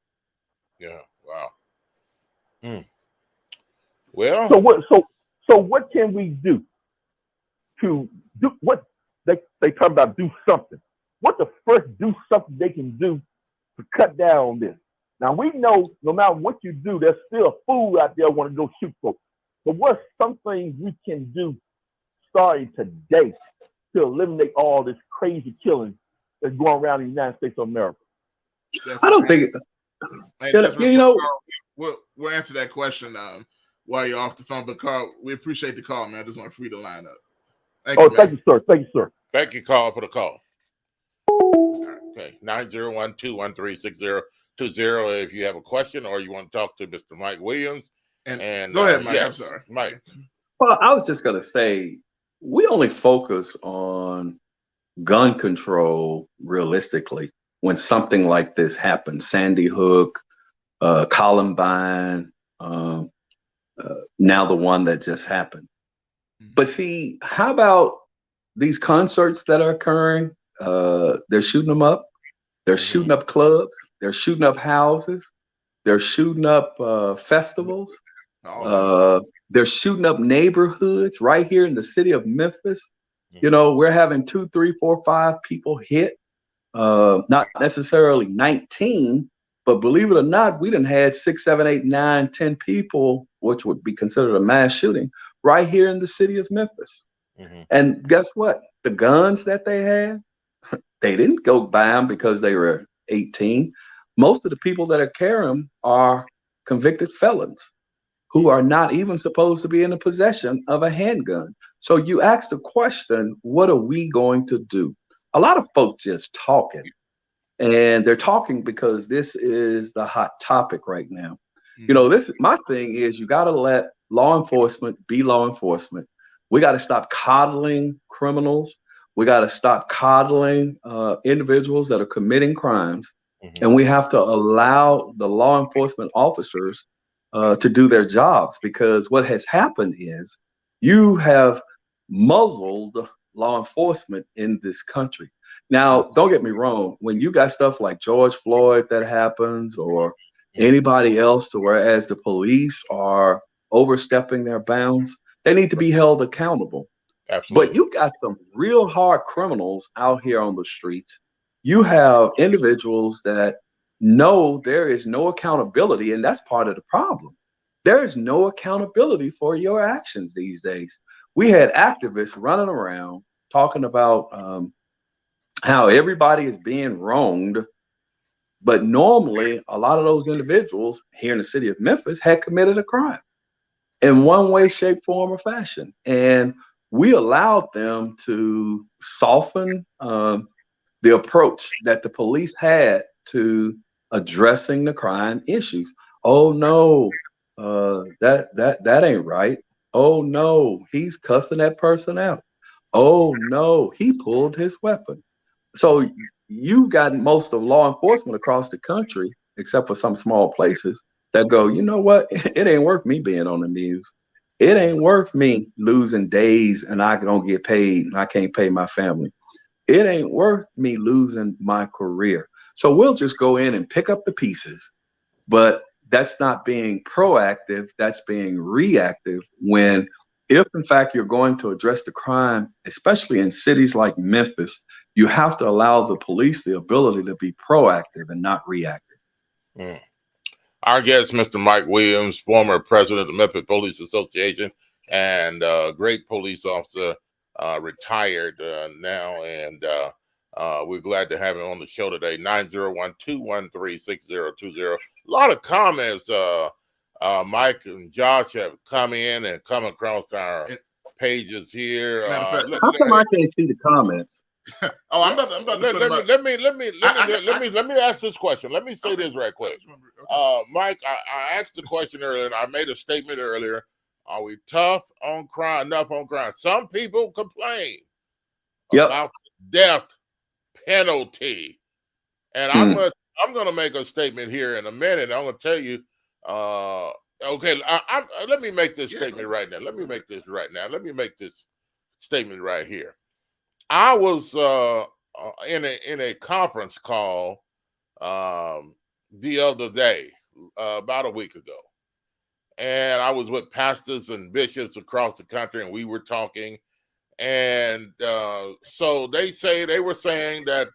Yeah. Wow. Well, so what can we do to do what they talk about? Do something. What the first do something they can do to cut down on this? Now we know no matter what you do, there's still a fool out there want to go shoot folks. But what's something we can do starting today to eliminate all this crazy killing that's going around in the United States of America? I don't think we'll answer that question while you're off the phone. But Carl, we appreciate the call, man. I just want to free the line up. Thank you, sir. Thank you, sir. Thank you, Carl, for the call. Okay, 901-213-6020. If you have a question or you want to talk to Mr. Mike Williams. And go ahead, Mike. Yeah, I'm sorry, Mike. Well, I was just going to say, we only focus on gun control realistically when something like this happens. Sandy Hook, Columbine, now the one that just happened. But see, how about these concerts that are occurring? They're shooting them up. They're shooting up clubs. They're shooting up houses. They're shooting up festivals. They're shooting up neighborhoods right here in the city of Memphis. We're having 2, 3, 4, 5 people hit. Not necessarily 19, but believe it or not, we done had 6, 7, 8, 9, 10 people, which would be considered a mass shooting, right here in the city of Memphis. And guess what? The guns that they had, they didn't go buy them because they were 18. Most of the people that are carrying them are convicted felons who are not even supposed to be in the possession of a handgun. So you ask the question, what are we going to do? A lot of folks just talking. And they're talking because this is the hot topic right now. You know, this is my thing is you got to let law enforcement be law enforcement. We got to stop coddling criminals. We got to stop coddling individuals that are committing crimes. And we have to allow the law enforcement officers to do their jobs, because what has happened is you have muzzled law enforcement in this country. Now, don't get me wrong. When you got stuff like George Floyd that happens, or anybody else, to whereas the police are overstepping their bounds, they need to be held accountable. Absolutely. But you got some real hard criminals out here on the streets. You have individuals that know there is no accountability, and that's part of the problem. There is no accountability for your actions these days. We had activists running around talking about how everybody is being wronged, but normally a lot of those individuals here in the city of Memphis had committed a crime in one way, shape, form, or fashion. And we allowed them to soften the approach that the police had to addressing the crime issues. Oh no, that ain't right. Oh no, he's cussing that person out. Oh no, he pulled his weapon. So you got most of law enforcement across the country, except for some small places, that go, you know what? It ain't worth me being on the news. It ain't worth me losing days and I don't get paid and I can't pay my family. It ain't worth me losing my career. So we'll just go in and pick up the pieces. But that's not being proactive. That's being reactive. When, if in fact you're going to address the crime, especially in cities like Memphis, you have to allow the police the ability to be proactive and not reactive. Our guest, Mr. Mike Williams, former president of the Memphis Police Association and great police officer, retired now. And we're glad to have him on the show today. 901-213-6020. A lot of comments. Mike and Josh have come in and come across our pages here. How come I can't see the comments? Oh, I'm about let me ask this question. Let me say this right quick. Mike, I asked the question earlier, and I made a statement earlier. Are we tough on crime, enough on crime? Some people complain about the death penalty. And I'm gonna make a statement here in a minute. I'm gonna tell you, okay, let me make this statement right now. Let me make this statement right here. I was in a conference call the other day, about a week ago, and I was with pastors and bishops across the country, and we were talking. And so they were saying that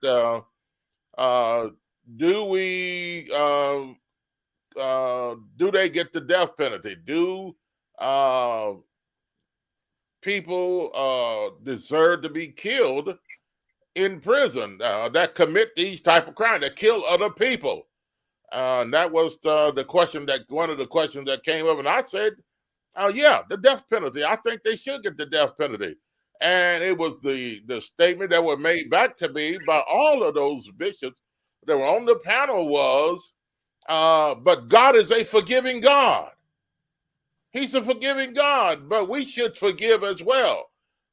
do they get the death penalty? Do people deserve to be killed in prison that commit these type of crimes, that kill other people? And that was the question, that one of the questions that came up, and I said, yeah, the death penalty. I think they should get the death penalty. And it was the statement that was made back to me by all of those bishops that were on the panel was, but God is a forgiving God. He's a forgiving God, but we should forgive as well.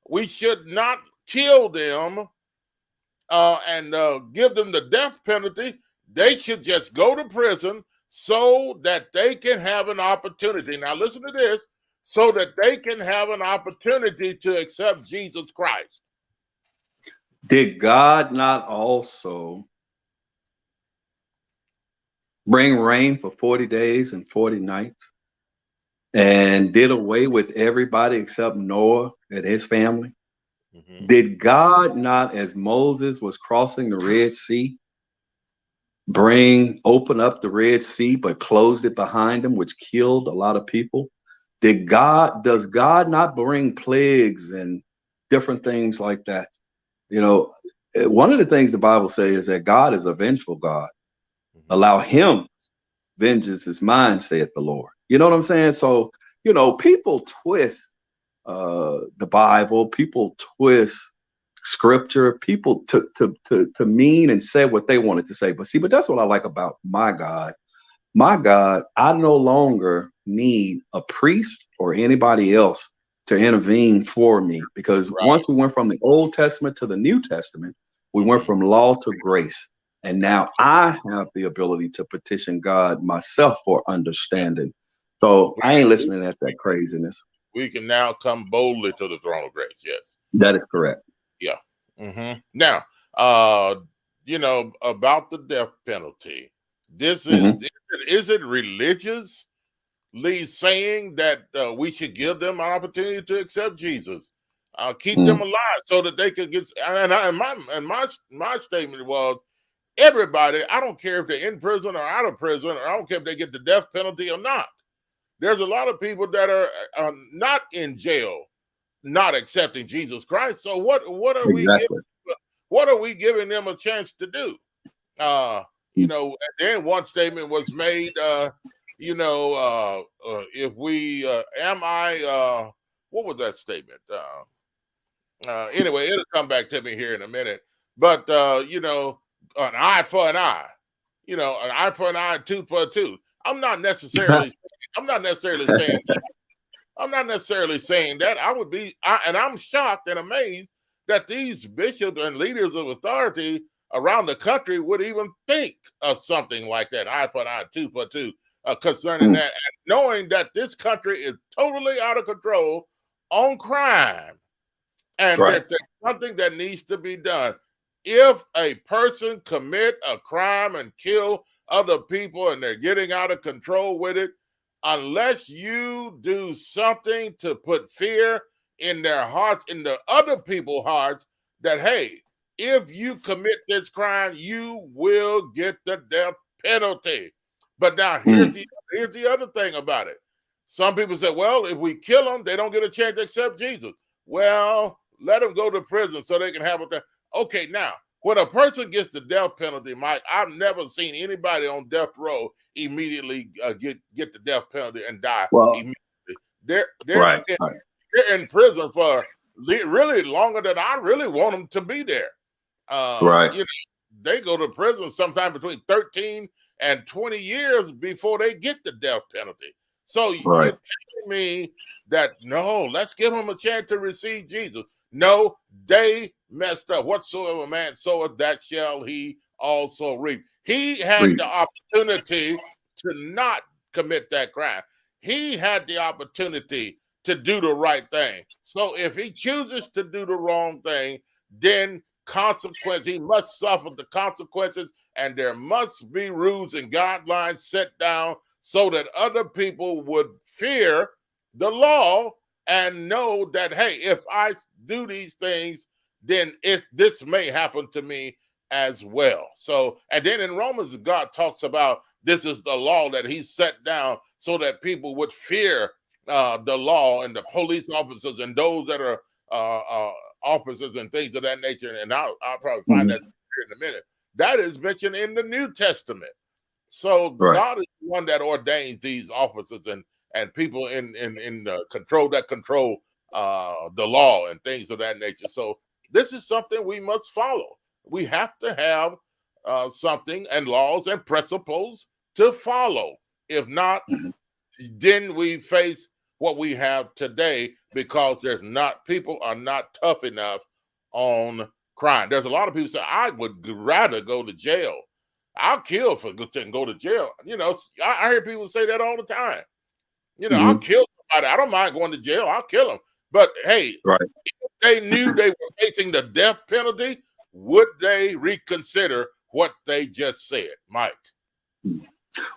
We should not kill them and give them the death penalty. They should just go to prison so that they can have an opportunity. Now listen to this, so that they can have an opportunity to accept Jesus Christ. Did God not also bring rain for 40 days and 40 nights and did away with everybody except Noah and his family? Did God not, as Moses was crossing the Red Sea, open up the Red Sea, but closed it behind him, which killed a lot of people? Does God not bring plagues and different things like that? You know, one of the things the Bible says is that God is a vengeful God. Allow him, vengeance is mine, saith the Lord. You know what I'm saying? So, you know, people twist the Bible, people twist scripture. People to mean and say what they wanted to say. But that's what I like about my God. My God, I no longer need a priest or anybody else to intervene for me, because once we went from the Old Testament to the New Testament, we went from law to grace. And now I have the ability to petition God myself for understanding. So I ain't listening to that craziness. We can now come boldly to the throne of grace. Yes. That is correct. Yeah. Now, you know, about the death penalty, this is it religiously saying that we should give them an opportunity to accept Jesus, keep them alive so that they could get, my statement was, everybody, I don't care if they're in prison or out of prison, or I don't care if they get the death penalty or not. There's a lot of people that are not in jail, not accepting Jesus Christ. So what are we giving them a chance to do? You know, and then one statement was made, you know, if we what was that statement? Anyway, it'll come back to me here in a minute. But you know, an eye for an eye, you know, an eye for an eye, tooth for a tooth. I'm not necessarily saying that. I'm not necessarily saying that. And I'm shocked and amazed that these bishops and leaders of authority around the country would even think of something like that, eye for an eye, tooth for tooth, concerning that, and knowing that this country is totally out of control on crime, and that there's something that needs to be done. If a person commit a crime and kill other people and they're getting out of control with it, unless you do something to put fear in their hearts, in the other people's hearts, that, hey, if you commit this crime, you will get the death penalty. But now here's the other thing about it. Some people say, well, if we kill them, they don't get a chance to accept Jesus. Well, let them go to prison so they can have it. Okay, now, when a person gets the death penalty, Mike, I've never seen anybody on death row immediately get the death penalty and die immediately. They're in prison for really longer than I really want them to be there. You know, they go to prison sometime between 13 and 20 years before they get the death penalty. So you're telling me that, no, let's give them a chance to receive Jesus. No, they messed up. Whatsoever man soweth, that shall he also reap. He had the opportunity to not commit that crime. He had the opportunity to do the right thing. So if he chooses to do the wrong thing, then he must suffer the consequences, and there must be rules and guidelines set down so that other people would fear the law and know that, hey, if I do these things, then this may happen to me as well. So, and then in Romans, God talks about this is the law that he set down so that people would fear the law, and the police officers and those that are officers and things of that nature. And I'll probably find that here in a minute. That is mentioned in the New Testament. So God is the one that ordains these officers and people in the control the law and things of that nature. So this is something we must follow. We have to have something and laws and principles to follow. If not, then we face what we have today, because people are not tough enough on crime. There's a lot of people say, I would rather go to jail. I'll kill for go to jail. You know, I hear people say that all the time. You know, I'll kill somebody. I don't mind going to jail. I'll kill them. But hey, if they knew they were facing the death penalty, would they reconsider what they just said, Mike?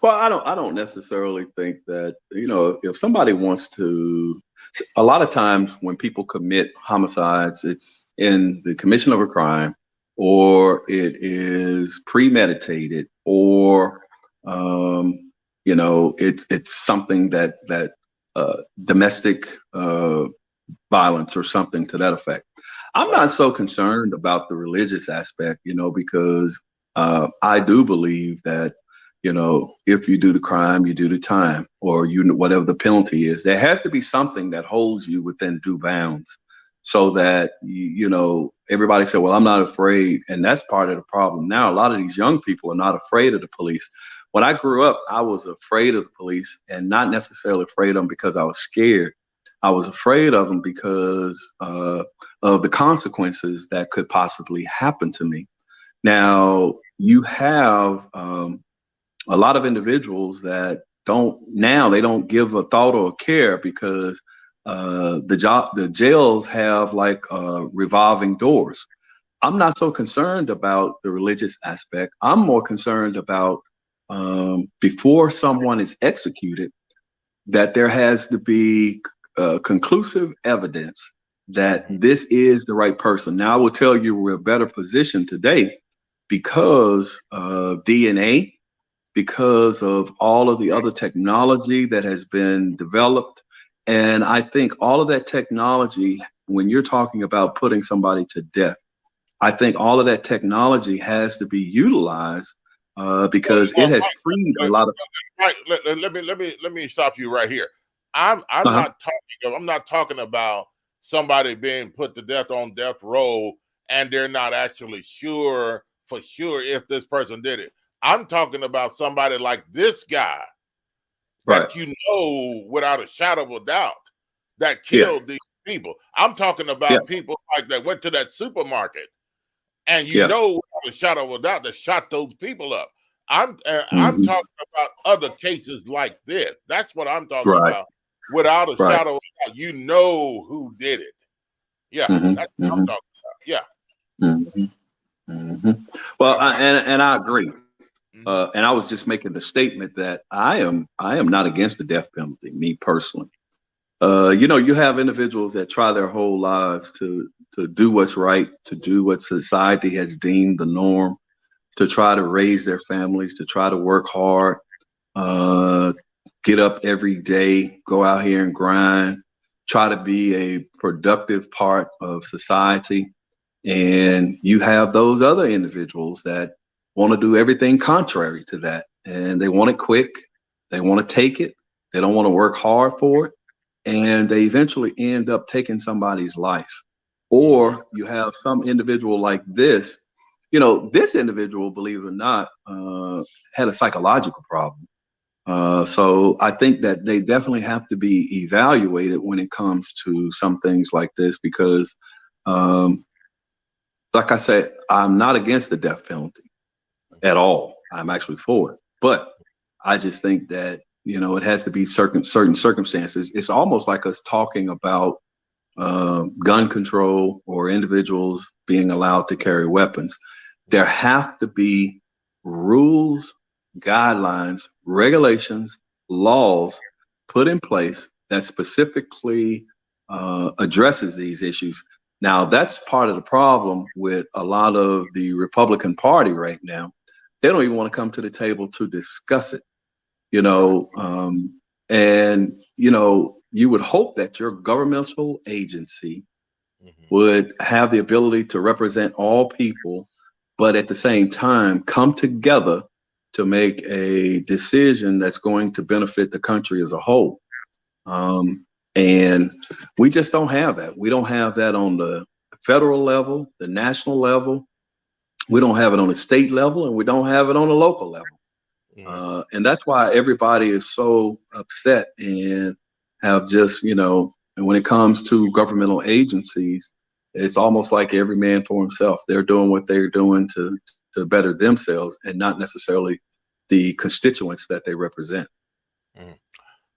Well, I don't necessarily think that, you know, if somebody wants to, a lot of times when people commit homicides, it's in the commission of a crime, or it is premeditated, or you know, it's something that domestic violence or something to that effect. I'm not so concerned about the religious aspect, you know, because I do believe that, you know, if you do the crime, you do the time, or whatever the penalty is, there has to be something that holds you within due bounds, so that you know, everybody said, well, I'm not afraid. And that's part of the problem. Now, a lot of these young people are not afraid of the police. When I grew up, I was afraid of the police, and not necessarily afraid of them because I was scared. I was afraid of them because of the consequences that could possibly happen to me. Now, you have a lot of individuals that they don't give a thought or a care because the jails have like revolving doors. I'm not so concerned about the religious aspect. I'm more concerned about before someone is executed, that there has to be conclusive evidence that this is the right person. Now, I will tell you we're in a better position today because of DNA, because of all of the other technology that has been developed. And I think all of that technology, when you're talking about putting somebody to death, I think all of that technology has to be utilized because it has freed a lot of. Mike, let me stop you right here. I'm not talking about somebody being put to death on death row and they're not actually sure if this person did it. I'm talking about somebody like this guy that you know without a shadow of a doubt that killed these people. I'm talking about people like that went to that supermarket and you know without a shadow of a doubt that shot those people up. I'm talking about other cases like this. That's what I'm talking about. Without a shadow of a doubt, you know who did it. Yeah, that's what I'm talking about. Yeah. Well, I agree. And I was just making the statement that I am not against the death penalty, me personally. You have individuals that try their whole lives to do what's right, to do what society has deemed the norm, to try to raise their families, to try to work hard, get up every day, go out here and grind, try to be a productive part of society. And you have those other individuals that want to do everything contrary to that. And they want it quick. They want to take it. They don't want to work hard for it. And they eventually end up taking somebody's life. Or you have some individual like this. This individual, believe it or not, had a psychological problem. So I think that they definitely have to be evaluated when it comes to some things like this, because like I said, I'm not against the death penalty at all. I'm actually for it. But I just think that, it has to be certain circumstances. It's almost like us talking about gun control or individuals being allowed to carry weapons. There have to be rules, guidelines, regulations, laws put in place that specifically addresses these issues. Now, that's part of the problem with a lot of the Republican Party right now. They don't even want to come to the table to discuss it, and, you would hope that your governmental agency would have the ability to represent all people, but at the same time, come together to make a decision that's going to benefit the country as a whole. And we just don't have that. We don't have that on the federal level, the national level. We don't have it on the state level, and we don't have it on the local level. And that's why everybody is so upset and have just, and when it comes to governmental agencies, it's almost like every man for himself. They're doing what they're doing to better themselves and not necessarily the constituents that they represent.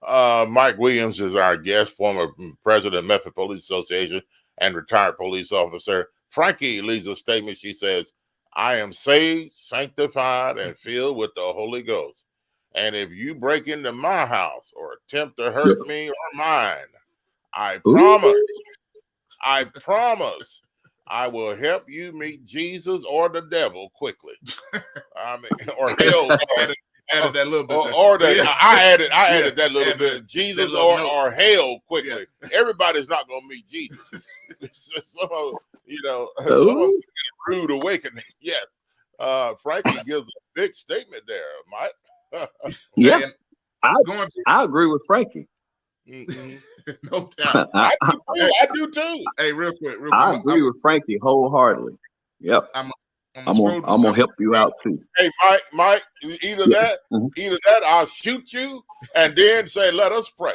Mike Williams is our guest, former president of Memphis Police Association and retired police officer. Frankie leaves a statement. She says, "I am saved, sanctified, and filled with the Holy Ghost. And if you break into my house or attempt to hurt me or mine, I promise I will help you meet Jesus or the devil quickly." I mean, or hell. Added that little bit. I added that little bit. Jesus or hell quickly. Everybody's not going to meet Jesus. Some of them get a rude awakening. Yes. Frankie gives a big statement there, Mike. Yeah, I agree with Frankie. No doubt. I do too. Hey, real quick. I agree with Frankie wholeheartedly. Yep. I'm gonna help you out too. Hey, Mike, either that, I'll shoot you, and then say, "Let us pray."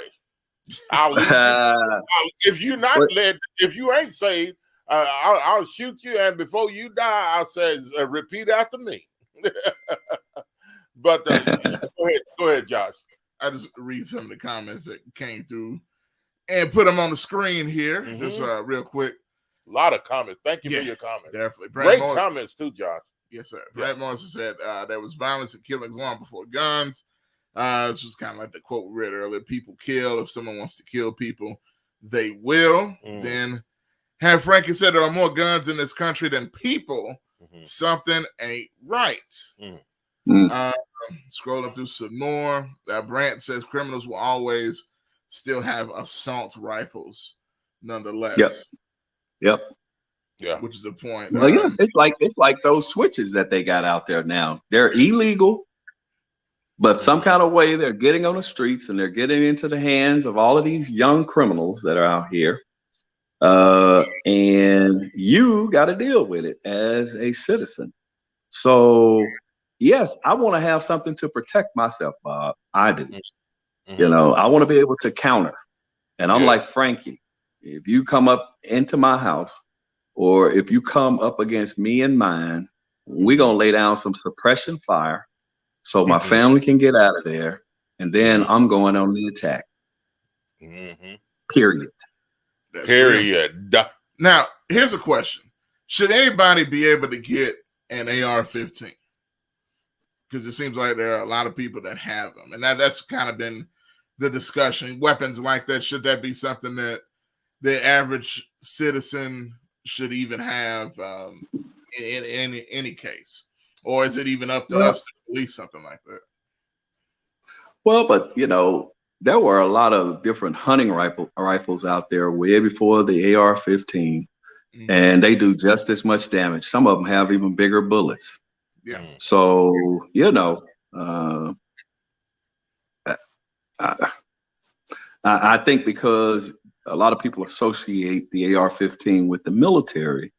I'll leave you. If you're not led, if you ain't saved, I'll shoot you, and before you die, I'll say, "Repeat after me." But go ahead, Josh. I just read some of the comments that came through and put them on the screen here, just real quick. A lot of comments. Thank you for your comments. Definitely. Great comments too, Josh. Yes, sir. Brad Morrison said there was violence and killings long before guns. It's just kind of like the quote we read earlier. People kill. If someone wants to kill people, they will. Then have Frankie said there are more guns in this country than people. Something ain't right. Scrolling through some more. Brant says criminals will always still have assault rifles, nonetheless. Yep. Yeah. Which is a point. Well, yeah, it's like those switches that they got out there now. They're illegal, but some kind of way they're getting on the streets and they're getting into the hands of all of these young criminals that are out here. And you got to deal with it as a citizen. So, yes, I want to have something to protect myself, Bob. I do. You know, I want to be able to counter. And I'm like Frankie. If you come up into my house or if you come up against me and mine, we're going to lay down some suppression fire so my family can get out of there. And then I'm going on the attack. Period. Period. Now, here's a question. Should anybody be able to get an AR-15? Because it seems like there are a lot of people that have them. And that's kind of been the discussion. Weapons like that, should that be something that the average citizen should even have in any case? Or is it even up to us to police something like that? Well, but, you know, there were a lot of different hunting rifles out there way before the AR-15, and they do just as much damage. Some of them have even bigger bullets. Yeah. So, you know, I think because a lot of people associate the AR-15 with the military,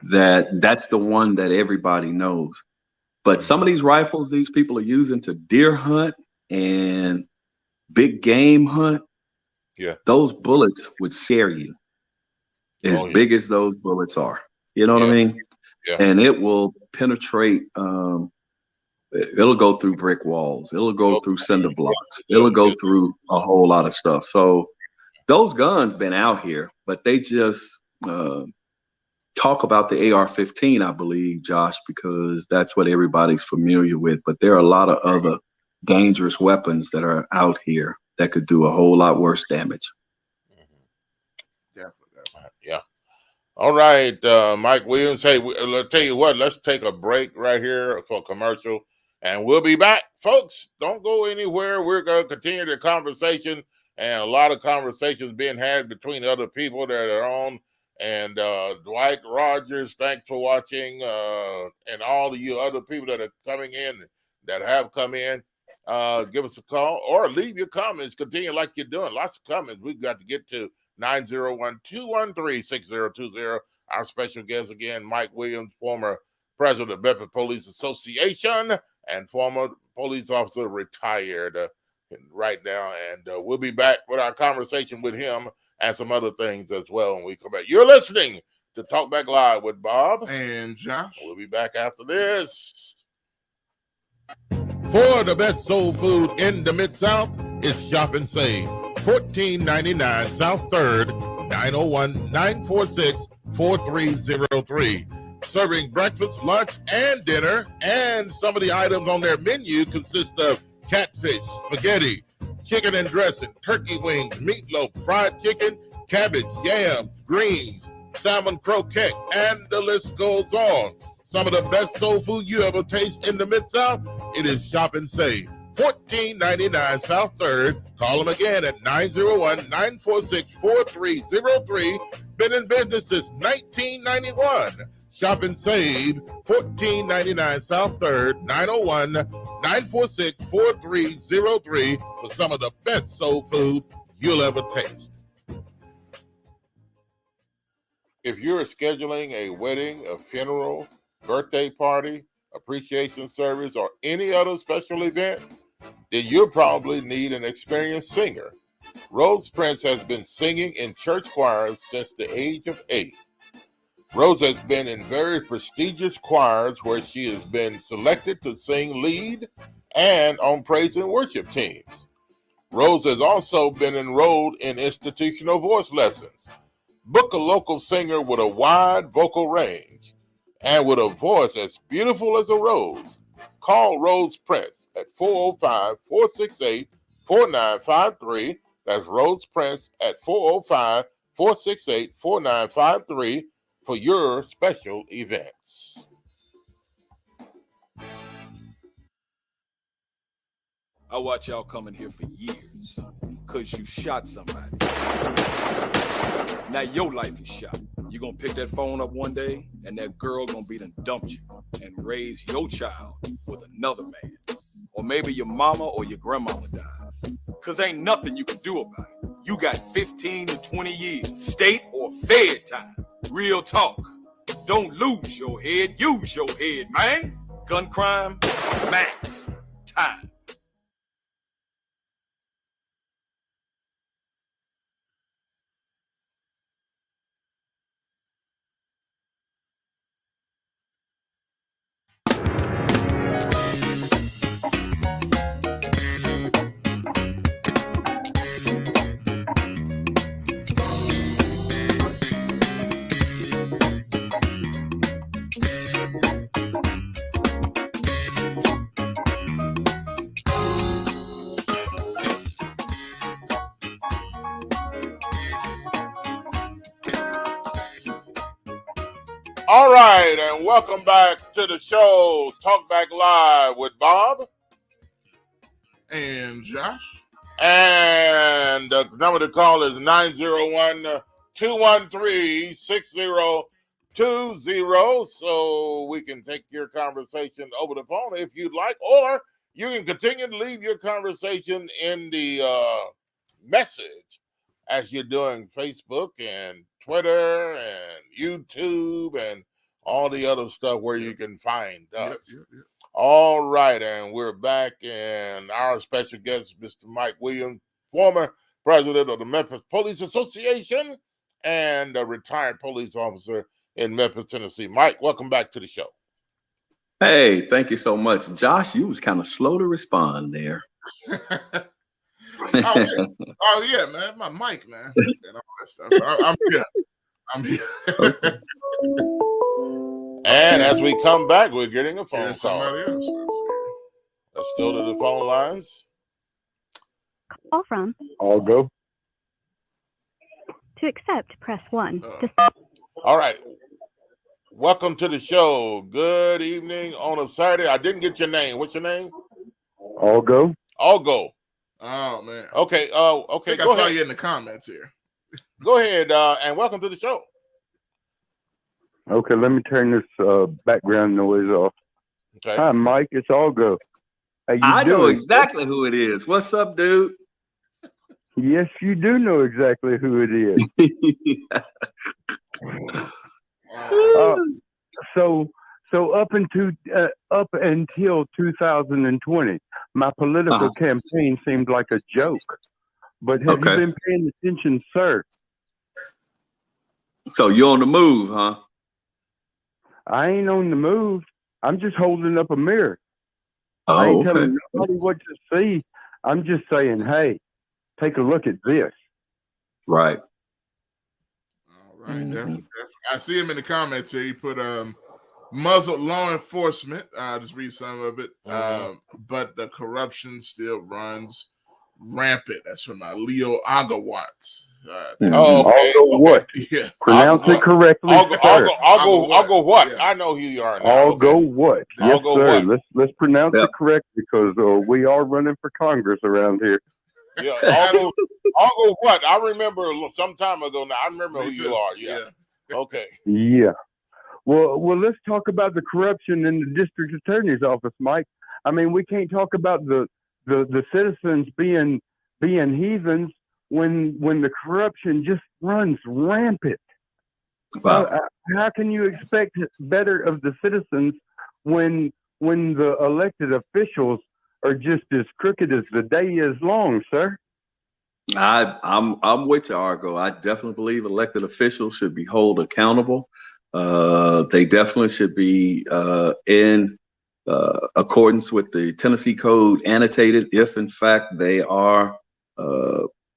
that's the one that everybody knows. But some of these rifles these people are using to deer hunt and big game hunt, those bullets would scare you as big as those bullets are. You know what I mean? Yeah. And it will penetrate. It'll go through brick walls. It'll go through cinder blocks. It'll go through a whole lot of stuff. So those guns been out here, but they just talk about the AR-15, I believe, Josh, because that's what everybody's familiar with. But there are a lot of other dangerous weapons that are out here that could do a whole lot worse damage. Yeah. All right, Mike Williams. Hey, I'll tell you what, let's take a break right here for a commercial, and we'll be back. Folks, don't go anywhere. We're going to continue the conversation, and a lot of conversations being had between other people that are on. And Dwight Rogers, thanks for watching, and all of you other people that are coming in, that have come in. Give us a call or leave your comments. Continue like you're doing. Lots of comments. We've got to get to 901-213-6020. Our special guest again, Mike Williams, former president of Bedford Police Association and former police officer, retired right now. And we'll be back with our conversation with him and some other things as well when we come back. You're listening to Talk Back Live with Bob and Josh. We'll be back after this. For the best soul food in the Mid-South, it's Shop and Save. 1499 South 3rd, 901-946-4303. Serving breakfast, lunch, and dinner. And some of the items on their menu consist of catfish, spaghetti, chicken and dressing, turkey wings, meatloaf, fried chicken, cabbage, yams, greens, salmon croquette, and the list goes on. Some of the best soul food you ever taste in the Mid-South, it is Shop and Save. 1499 South 3rd. Call them again at 901-946-4303. Been in business since 1991. Shop and Save, 1499 South 3rd, 901-946-4303 for some of the best soul food you'll ever taste. If you're scheduling a wedding, a funeral, birthday party, appreciation service, or any other special event, then you'll probably need an experienced singer. Rose Prince has been singing in church choirs since the age of 8. Rose has been in very prestigious choirs where she has been selected to sing lead and on praise and worship teams. Rose has also been enrolled in institutional voice lessons. Book a local singer with a wide vocal range and with a voice as beautiful as a rose. Call Rose Prince at 405-468-4953. That's Rose Prince at 405-468-4953 for your special events. I watch y'all coming here for years because you shot somebody. Now your life is shot. You're going to pick that phone up one day and that girl going to be done dumped you and raise your child with another man. Or maybe your mama or your grandmama dies. Because ain't nothing you can do about it. You got 15 to 20 years, state or fed time. Real talk. Don't lose your head, use your head, man. Gun crime, max time. All right, and welcome back to the show, Talk Back Live with Bob. And Josh. And the number to call is 901-213-6020, so we can take your conversation over the phone if you'd like, or you can continue to leave your conversation in the message as you're doing Facebook and Twitter and YouTube and all the other stuff where you can find us. Yep. All right, and we're back, and our special guest, Mr. Mike Williams, former president of the Memphis Police Association and a retired police officer in Memphis, Tennessee. Mike, welcome back to the show. Hey, thank you so much. Josh, you was kind of slow to respond there. Oh yeah, man, my mic, man, and all that stuff. I'm here. And as we come back, we're getting a phone call. Somebody else. Let's go to the phone lines. Call from. All go. To accept, press 1. All right. Welcome to the show. Good evening on a Saturday. I didn't get your name. What's your name? All go. All go. Oh man. Okay. Okay. I think I saw you in the comments here. Go ahead and welcome to the show. Okay, let me turn this background noise off. Okay. Hi, Mike. It's All go. How you I know doing? exactly who it is. What's up, dude? Yes, you do know exactly who it is. So up until 2020, my political campaign seemed like a joke. But have you been paying attention, sir? So you're on the move, huh? I ain't on the move. I'm just holding up a mirror. Oh, I ain't telling nobody what to see. I'm just saying, hey, take a look at this. Right. All right, definitely. I see him in the comments here. He put muzzled law enforcement. I'll just read some of it. But the corruption still runs rampant. That's from Leo Agawat. What? Yeah. Pronounce it correctly. I'll go what? Yeah. I know who you are now. I'll go what? Yes, go sir. what? Let's pronounce it correctly because we are running for Congress around here. Yeah, I'll go what? I remember some time ago now. I remember who you are. Yeah. Okay. Yeah. Well, let's talk about the corruption in the district attorney's office, Mike. I mean, we can't talk about the citizens being heathens when the corruption just runs rampant. Wow. How can you expect better of the citizens when the elected officials are just as crooked as the day is long, sir? I'm with you, Argo. I definitely believe elected officials should be held accountable. They definitely should be in accordance with the Tennessee Code annotated if in fact they are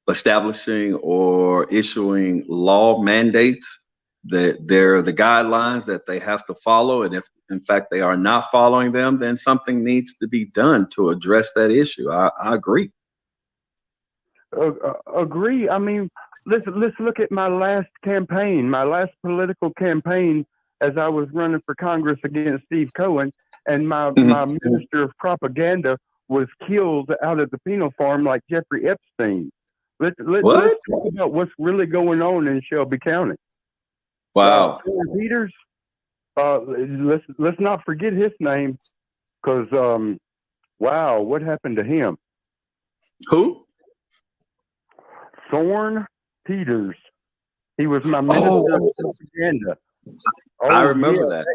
establishing or issuing law mandates, that they're the guidelines that they have to follow. And if in fact they are not following them, then something needs to be done to address that issue. I agree. Agree. I mean, let's look at my last campaign, my last political campaign, as I was running for Congress against Steve Cohen, and my minister of propaganda was killed out at the penal farm like Jeffrey Epstein. Let's talk about what's really going on in Shelby County. Wow. Peters, let's not forget his name, because wow, what happened to him? Who? Thorn Peters. He was my minister of propaganda. I remember that.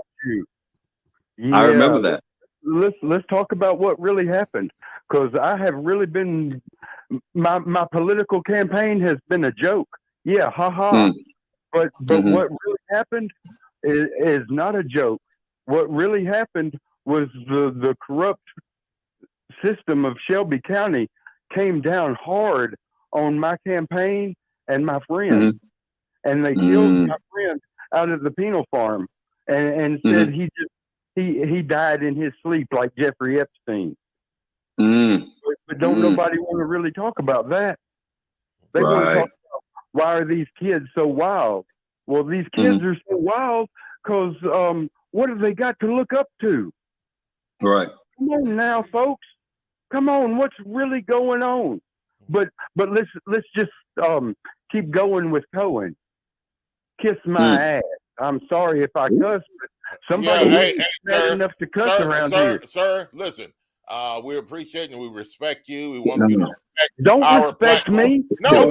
I remember that. Let's talk about what really happened, because I have really been my political campaign has been a joke. Yeah, haha. But what really happened is not a joke. What really happened was the corrupt system of Shelby County came down hard on my campaign and my friends, and they killed my friend out of the penal farm, and said he died in his sleep like Jeffrey Epstein. But don't nobody want to really talk about that. They want to talk about why are these kids so wild? Well, these kids are so wild because what have they got to look up to? Right. Come on now, folks. Come on, what's really going on? But let's just keep going with Cohen. Kiss my ass. I'm sorry if I cuss, but somebody ain't bad enough to cuss around here. Sir, listen. We appreciate and we respect you. We want you to respect Don't our respect platform. me. No.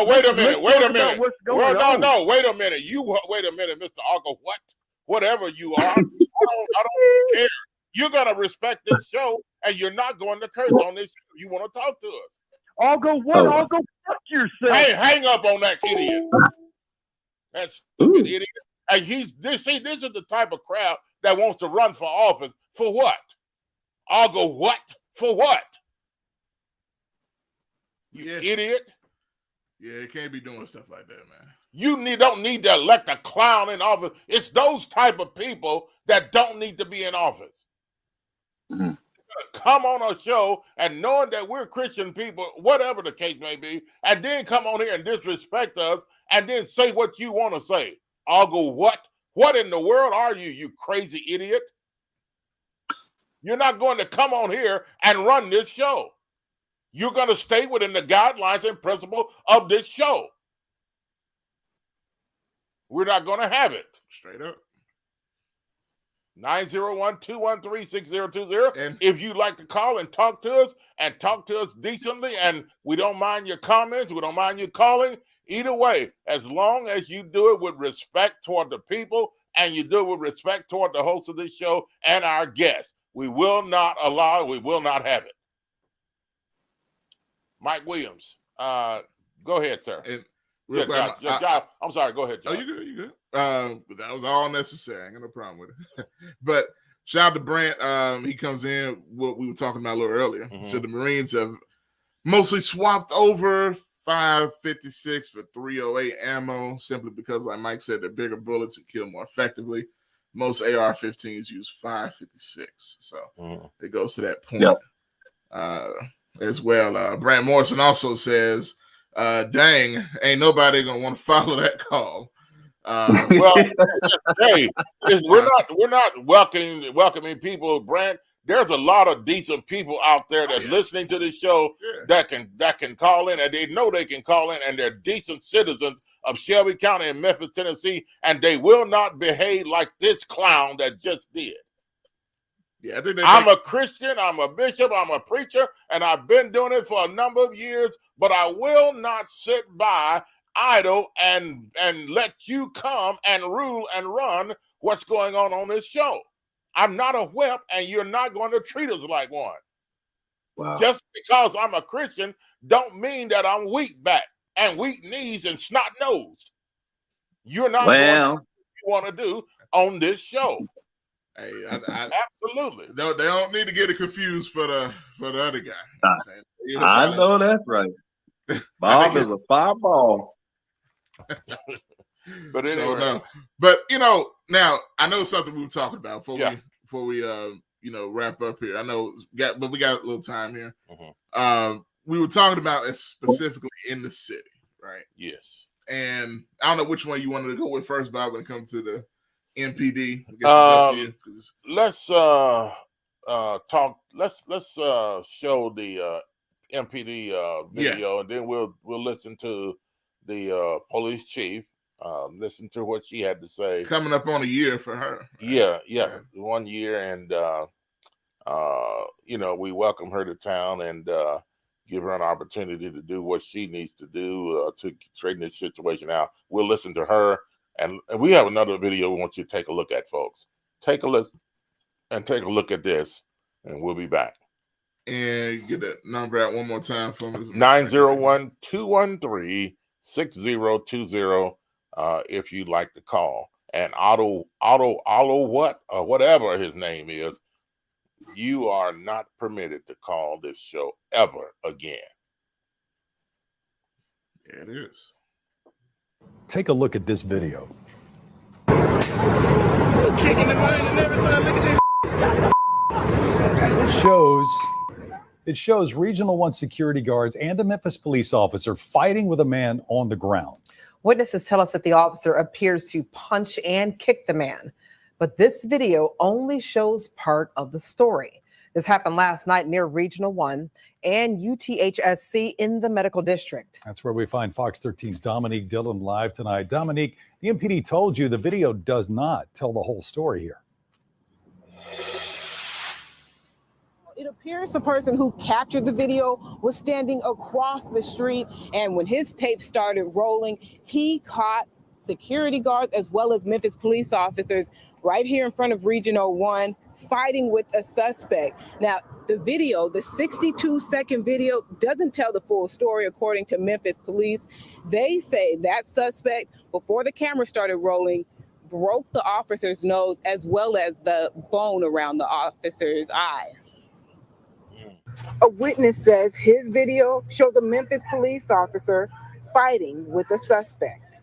Wait a minute. Wait a minute. No. Wait a minute. Wait a minute, Mr. Argo. What? Whatever you are, I don't care. You're gonna respect this show, and you're not going to curse on this show. You want to talk to us? Argo, what? Argo, fuck yourself. Hey, hang up on that idiot. That stupid idiot. And this is the type of crowd that wants to run for office. For what? I'll go, what? For what? You idiot. Yeah, you can't be doing stuff like that, man. You don't need to elect a clown in office. It's those type of people that don't need to be in office. Come on a show and knowing that we're Christian people, whatever the case may be, and then come on here and disrespect us and then say what you want to say. I'll go, what? What in the world are you, you crazy idiot? You're not going to come on here and run this show. You're going to stay within the guidelines and principle of this show. We're not going to have it. Straight up. 901-213-6020. If you'd like to call and talk to us decently, and we don't mind your comments, we don't mind you calling. Either way, as long as you do it with respect toward the people and you do it with respect toward the host of this show and our guests, we will not allow it. We will not have it. Mike Williams, go ahead, sir. And I'm sorry. Go ahead, John. Oh, you good. That was all necessary. I ain't got no problem with it. But shout out to Brent. He comes in what we were talking about a little earlier. So the Marines have mostly swapped over 5.56 for 308 ammo, simply because, like Mike said, they're bigger bullets and kill more effectively. Most AR-15s use 5.56, so it goes to that point as well. Brant Morrison also says, "Dang, ain't nobody gonna want to follow that call." Well, hey, we're not welcoming people, Brant. There's a lot of decent people out there that's listening to this show that can call in, and they know they can call in, and they're decent citizens of Shelby County and Memphis, Tennessee, and they will not behave like this clown that just did. Yeah, I'm a Christian, I'm a bishop, I'm a preacher, and I've been doing it for a number of years, but I will not sit by idle and let you come and rule and run what's going on this show. I'm not a whip, and you're not going to treat us like one. Wow. Just because I'm a Christian don't mean that I'm weak back and weak knees and snot nosed. You're not going to do what you want to do on this show. Hey, absolutely. They don't need to get it confused for the other guy. You know what I'm saying? I know that's right. Bob is a fireball. But anyway, so, no. But now I know something we were talking about before we wrap up here. I know, but we got a little time here. We were talking about it specifically in the city, right? Yes. And I don't know which one you wanted to go with first, Bob, when it comes to the MPD. Let's talk. Let's show the MPD video, and then we'll listen to the police chief. Listen to what she had to say. Coming up on a year for her. Yeah. 1 year, and we welcome her to town and give her an opportunity to do what she needs to do to straighten this situation out. We'll listen to her, and we have another video we want you to take a look at, folks. Take a listen and take a look at this, and we'll be back. And get that number out one more time for me. 901-213-6020 if you'd like to call. And Otto whatever his name is, you are not permitted to call this show ever again. Yeah, it is. Take a look at this video. It shows Regional 1 security guards and a Memphis police officer fighting with a man on the ground. Witnesses tell us that the officer appears to punch and kick the man, but this video only shows part of the story. This happened last night near Regional 1 and UTHSC in the medical district. That's where we find Fox 13's Dominique Dillon live tonight. Dominique, the MPD told you the video does not tell the whole story here. It appears the person who captured the video was standing across the street, and when his tape started rolling, he caught security guards as well as Memphis police officers right here in front of Regional 1 fighting with a suspect. Now, the video, the 62-second video, doesn't tell the full story according to Memphis police. They say that suspect, before the camera started rolling, broke the officer's nose as well as the bone around the officer's eye. A witness says his video shows a Memphis police officer fighting with a suspect.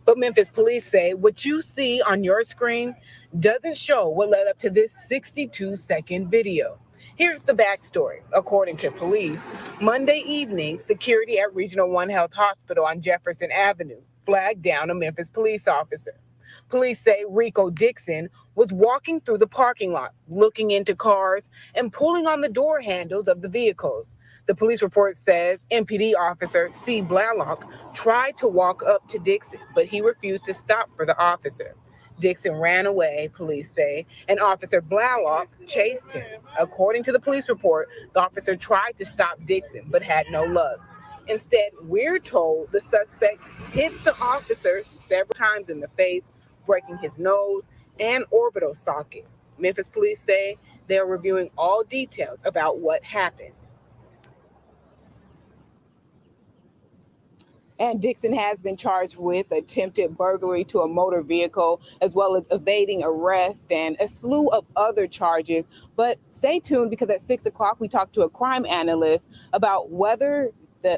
But Memphis police say what you see on your screen doesn't show what led up to this 62-second video. Here's the backstory. According to police, Monday evening, security at Regional 1 Health Hospital on Jefferson Avenue flagged down a Memphis police officer. Police say Rico Dixon was walking through the parking lot, looking into cars and pulling on the door handles of the vehicles. The police report says MPD officer C. Blalock tried to walk up to Dixon, but he refused to stop for the officer. Dixon ran away, police say, and Officer Blalock chased him. According to the police report, the officer tried to stop Dixon, but had no luck. Instead, we're told the suspect hit the officer several times in the face, breaking his nose and orbital socket. Memphis police say they are reviewing all details about what happened. And Dixon has been charged with attempted burglary to a motor vehicle, as well as evading arrest and a slew of other charges. But stay tuned, because at 6 o'clock, we talked to a crime analyst about whether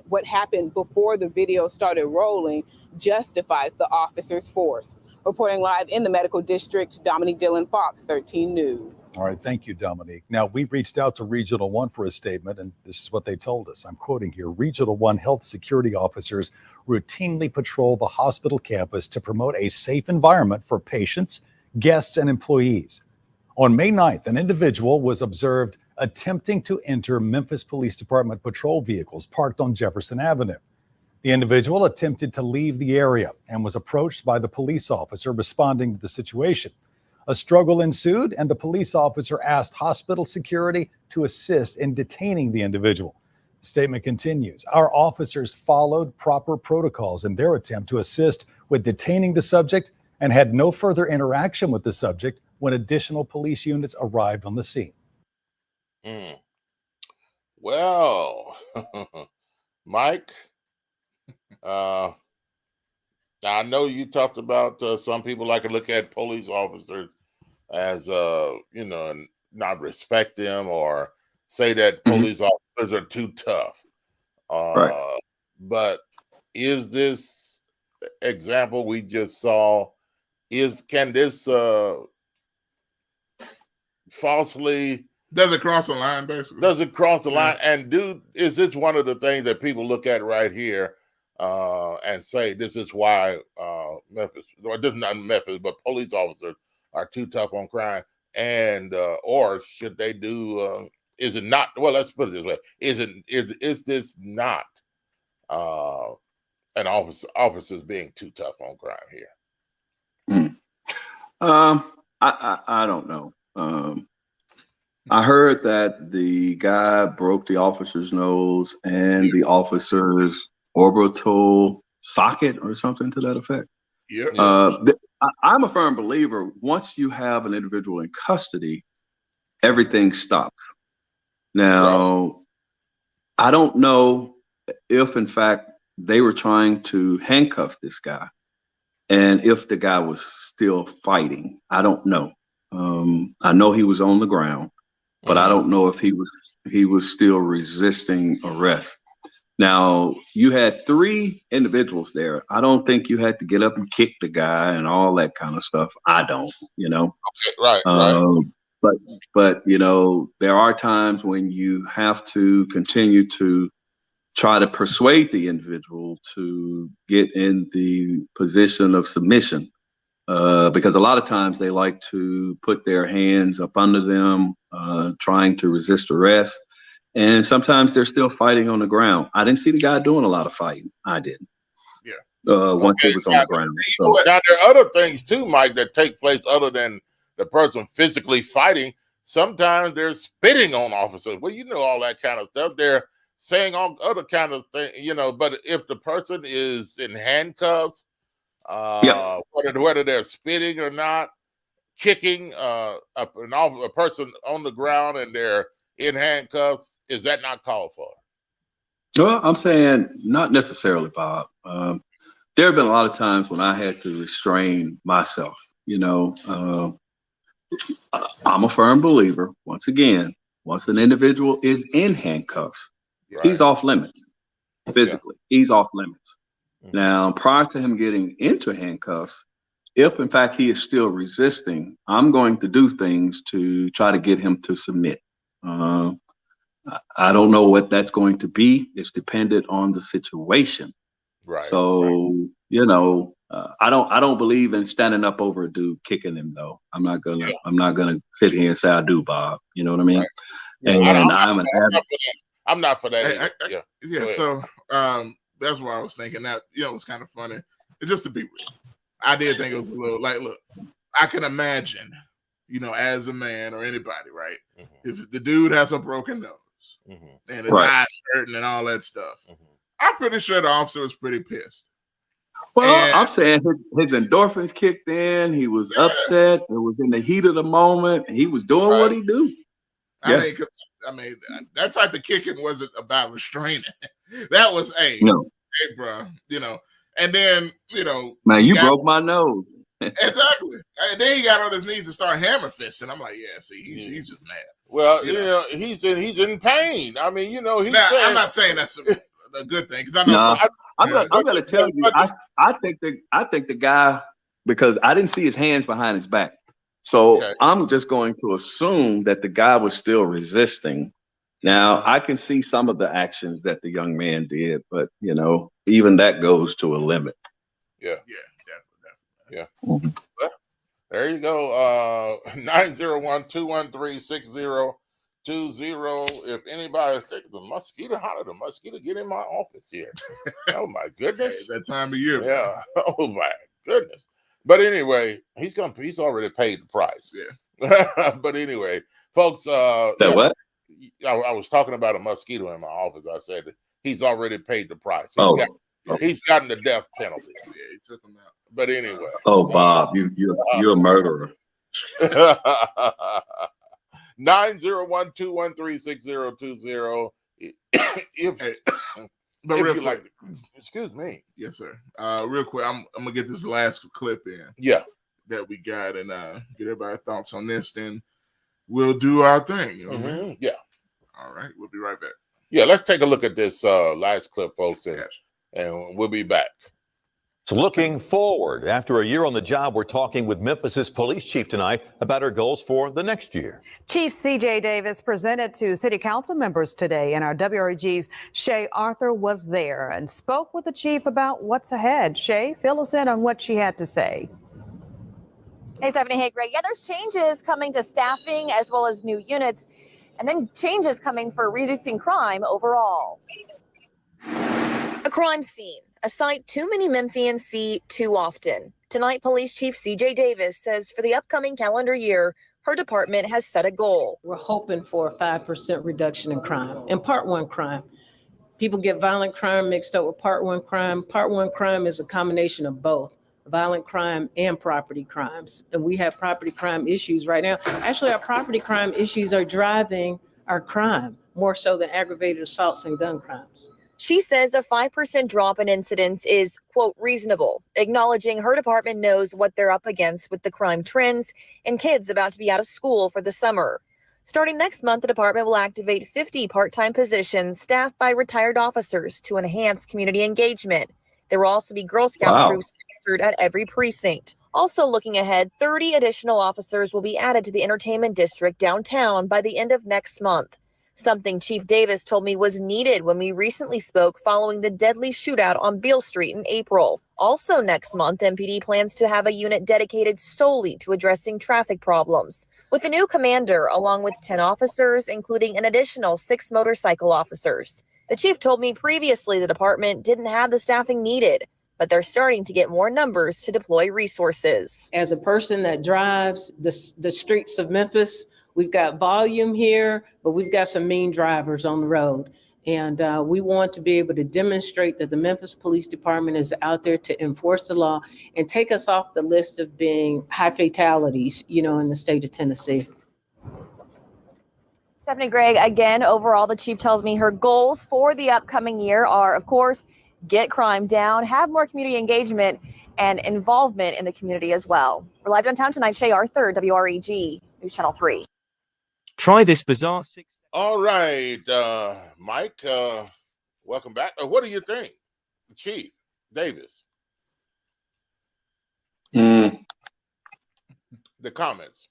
what happened before the video started rolling justifies the officer's force. Reporting live in the medical district, Dominique Dillon, Fox 13 News. All right, thank you, Dominique. Now, we reached out to Regional 1 for a statement, and this is what they told us. I'm quoting here. Regional 1 health security officers routinely patrol the hospital campus to promote a safe environment for patients, guests, and employees. On May 9th, an individual was observed attempting to enter Memphis Police Department patrol vehicles parked on Jefferson Avenue. The individual attempted to leave the area and was approached by the police officer responding to the situation. A struggle ensued, and the police officer asked hospital security to assist in detaining the individual. Statement continues. Our officers followed proper protocols in their attempt to assist with detaining the subject and had no further interaction with the subject when additional police units arrived on the scene. Well, Mike, I know you talked about some people like to look at police officers as, not respect them or say that police officers are too tough. Right. But is this example we just saw, can this falsely... Does it cross the line, basically? Does it cross the line? And is this one of the things that people look at right here and say this is why Memphis, or this is not Memphis, but police officers are too tough on crime? And or should they do? Is it not? Well, let's put it this way: is this not an officers being too tough on crime here? I don't know. I heard that the guy broke the officer's nose and the officer's orbital socket or something to that effect. I'm a firm believer, once you have an individual in custody, everything stops. Now, I don't know if, in fact, they were trying to handcuff this guy and if the guy was still fighting. I don't know. I know he was on the ground, but I don't know if he was still resisting arrest. Now, you had 3 individuals there. I don't think you had to get up and kick the guy and all that kind of stuff. I don't, Okay, right. But there are times when you have to continue to try to persuade the individual to get in the position of submission. Because a lot of times they like to put their hands up under them, trying to resist arrest. And sometimes they're still fighting on the ground. I didn't see the guy doing a lot of fighting. I didn't. Once he was on the ground. So. Now, there are other things too, Mike, that take place other than the person physically fighting. Sometimes they're spitting on officers. Well, all that kind of stuff. They're saying all other kind of things, but if the person is in handcuffs, whether they're spitting or not, kicking a person on the ground and they're in handcuffs, is that not called for? Well, I'm saying not necessarily, Bob. There have been a lot of times when I had to restrain myself. I'm a firm believer, once again, once an individual is in handcuffs, he's off limits. Physically, he's off limits. Now, prior to him getting into handcuffs, if in fact he is still resisting, I'm going to do things to try to get him to submit. I don't know what that's going to be. It's dependent on the situation. Right. So, I don't believe in standing up over a dude kicking him though. I'm not gonna sit here and say I do, Bob. You know what I mean? Right. And I'm not for that. Either. So that's what I was thinking. That it's kind of funny. It's just to be real. I did think it was a little look, I can imagine, as a man or anybody, right? If the dude has a broken nose and his eyes hurting and all that stuff, I'm pretty sure the officer was pretty pissed. Well, I'm saying his endorphins kicked in. He was upset. It was in the heat of the moment. He was doing what he do. I mean, that type of kicking wasn't about restraining. That was, hey, bro, and then, man, you broke my nose. Exactly. And then he got on his knees and started hammer fisting. I'm like, see, he's just mad. Well, he's in pain. I mean, I'm not saying that's a good thing, because I know. I'm going to tell you. I think the guy, because I didn't see his hands behind his back, so I'm just going to assume that the guy was still resisting. Now, I can see some of the actions that the young man did, but even that goes to a limit. Definitely. Well, there you go. 901-213-6020. If anybody thinks the mosquito, how did the mosquito get in my office here? Oh my goodness. That time of year. Yeah. Oh my goodness. But anyway, he's already paid the price. Yeah. But anyway, folks, what? I was talking about a mosquito in my office. I said he's already paid the price. He's gotten the death penalty. Yeah, he took him out. But anyway. Oh, Bob, you're a murderer. 901-213-6020. But real quick, excuse me. Yes, sir. Real quick, I'm gonna get this last clip in. Yeah. That we got and get everybody's thoughts on this. Then we'll do our thing. You know what I mean? Yeah. All right, we'll be right back. Yeah, let's take a look at this last clip, folks, and we'll be back. So looking forward, after a year on the job, we're talking with Memphis's police chief tonight about her goals for the next year. Chief C.J. Davis presented to city council members today, and our WREG's Shay Arthur was there and spoke with the chief about what's ahead. Shay, fill us in on what she had to say. Hey, Stephanie. Hey, Greg. Yeah, there's changes coming to staffing as well as new units, and then changes coming for reducing crime overall. A crime scene, a sight too many Memphians see too often. Tonight, Police Chief C.J. Davis says for the upcoming calendar year, her department has set a goal. We're hoping for a 5% reduction in crime, in Part 1 crime. People get violent crime mixed up with Part 1 crime. Part 1 crime is a combination of both violent crime and property crimes. And we have property crime issues right now. Actually, our property crime issues are driving our crime more so than aggravated assaults and gun crimes. She says a 5% drop in incidents is, quote, reasonable, acknowledging her department knows what they're up against with the crime trends and kids about to be out of school for the summer. Starting next month, the department will activate 50 part-time positions staffed by retired officers to enhance community engagement. There will also be Girl Scout troops at every precinct. Also looking ahead, 30 additional officers will be added to the entertainment district downtown by the end of next month. Something Chief Davis told me was needed when we recently spoke following the deadly shootout on Beale Street in April. Also next month, MPD plans to have a unit dedicated solely to addressing traffic problems, with a new commander along with 10 officers, including an additional 6 motorcycle officers. The chief told me previously the department didn't have the staffing needed, but they're starting to get more numbers to deploy resources. As a person that drives the streets of Memphis, we've got volume here, but we've got some mean drivers on the road. And we want to be able to demonstrate that the Memphis Police Department is out there to enforce the law and take us off the list of being high fatalities, in the state of Tennessee. Stephanie, Greg, again, overall, the chief tells me her goals for the upcoming year are, of course, get crime down, have more community engagement and involvement in the community as well. We're live downtown tonight. Shay Arthur, WREG, News Channel 3. Try this bizarre All right, Mike, welcome back. What do you think, Chief Davis? The comments.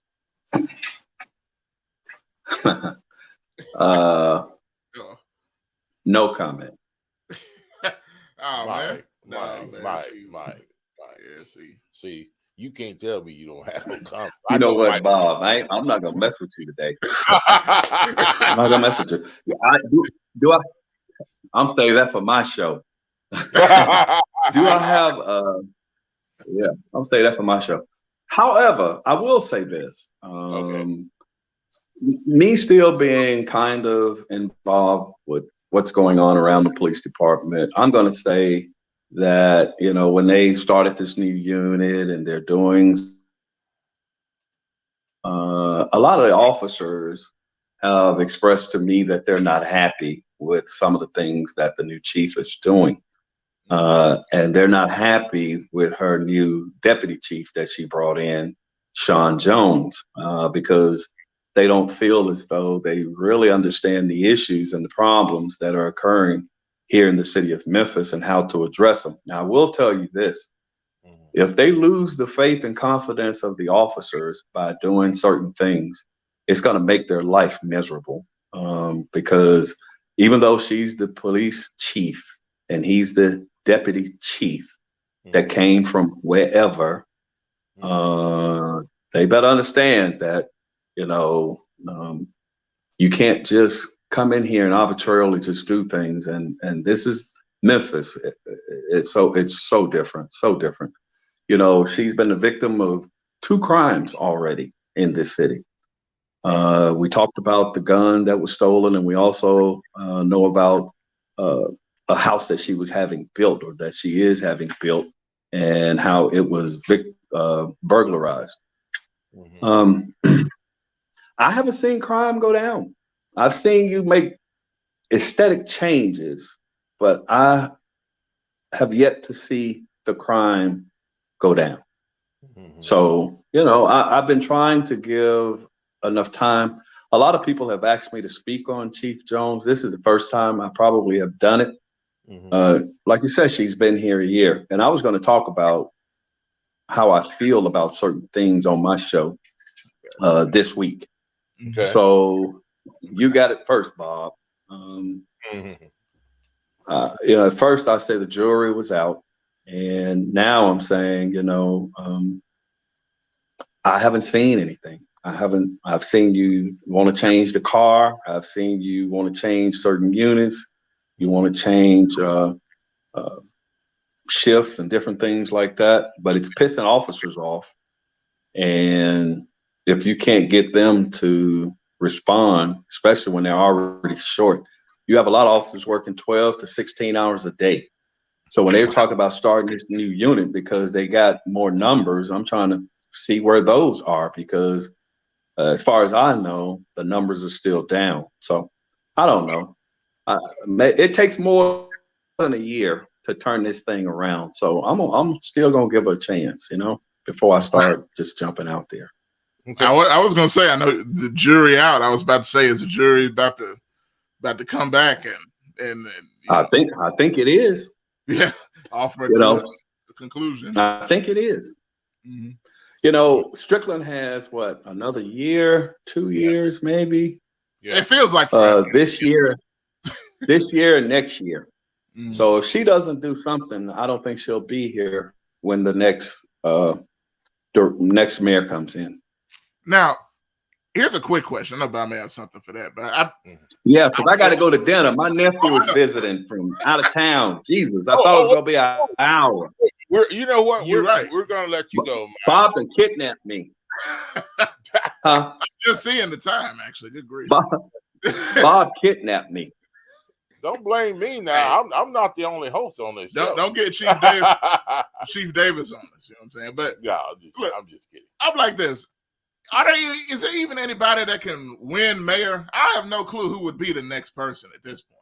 No comment. Oh, Mike. Yeah, see, you can't tell me you don't have no comment. You know what, Bob? I'm not gonna mess with you today. I'm not gonna mess with you. I'm saying that for my show. Do I have? Yeah, I'm saying that for my show. However, I will say this. Me still being kind of involved with what's going on around the police department, I'm going to say that, when they started this new unit and they're doing, a lot of the officers have expressed to me that they're not happy with some of the things that the new chief is doing. And they're not happy with her new deputy chief that she brought in, Sean Jones, because they don't feel as though they really understand the issues and the problems that are occurring here in the city of Memphis and how to address them. Now, I will tell you this. If they lose the faith and confidence of the officers by doing certain things, it's going to make their life miserable, because even though she's the police chief and he's the deputy chief that came from wherever, they better understand that, you can't just come in here and arbitrarily just do things. And this is Memphis. It's so different, so different. She's been the victim of 2 crimes already in this city. We talked about the gun that was stolen, and we also know about a house that she was having built, or that she is having built, and how it was burglarized. I haven't seen crime go down. I've seen you make aesthetic changes, but I have yet to see the crime go down. So, I've been trying to give enough time. A lot of people have asked me to speak on Chief Jones. This is the first time I probably have done it. Like you said, she's been here a year, and I was going to talk about how I feel about certain things on my show this week. Okay. So you got it first, Bob. At first I said the jury was out, and now I'm saying, I haven't seen anything. I've seen you want to change the car. I've seen you want to change certain units. You want to change shifts and different things like that, but it's pissing officers off. And if you can't get them to respond, especially when they're already short, you have a lot of officers working 12 to 16 hours a day. So when they were talking about starting this new unit because they got more numbers, I'm trying to see where those are, because as far as I know, the numbers are still down. So I don't know. It takes more than a year to turn this thing around. So I'm still gonna give her a chance, before I start just jumping out there. I was gonna say, I know the jury out. I was about to say, is the jury about to come back and I think it is. Yeah, offer a conclusion. I think it is. Strickland has another year, 2 years, maybe. Yeah. It feels like this year and next year. So if she doesn't do something, I don't think she'll be here when the next mayor comes in. Now, here's a quick question. I know Bob may have something for that, but because I got to go to dinner. My nephew is visiting from out of town. Jesus, I thought it was gonna be an hour. You know what? You're right. We're gonna let you go, man. Bob can kidnap me. I'm just seeing the time, actually. Good grief. Bob kidnapped me. Don't blame me now. I'm not the only host on this show. Don't get Chief Davis, Chief Davis on this. You know what I'm saying? But yeah, I'm just kidding. I'm like this. Is there even anybody that can win mayor? I have no clue who would be the next person at this point.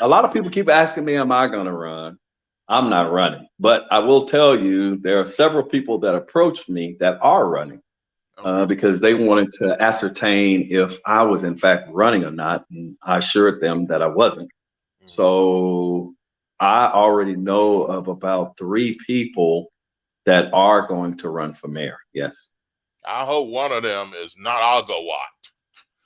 A lot of people keep asking me, am I going to run? I'm not running, but I will tell you, there are several people that approached me that are running because they wanted to ascertain if I was in fact running or not. And I assured them that I wasn't. So I already know of about 3 people that are going to run for mayor. Yes. I hope one of them is not I'll go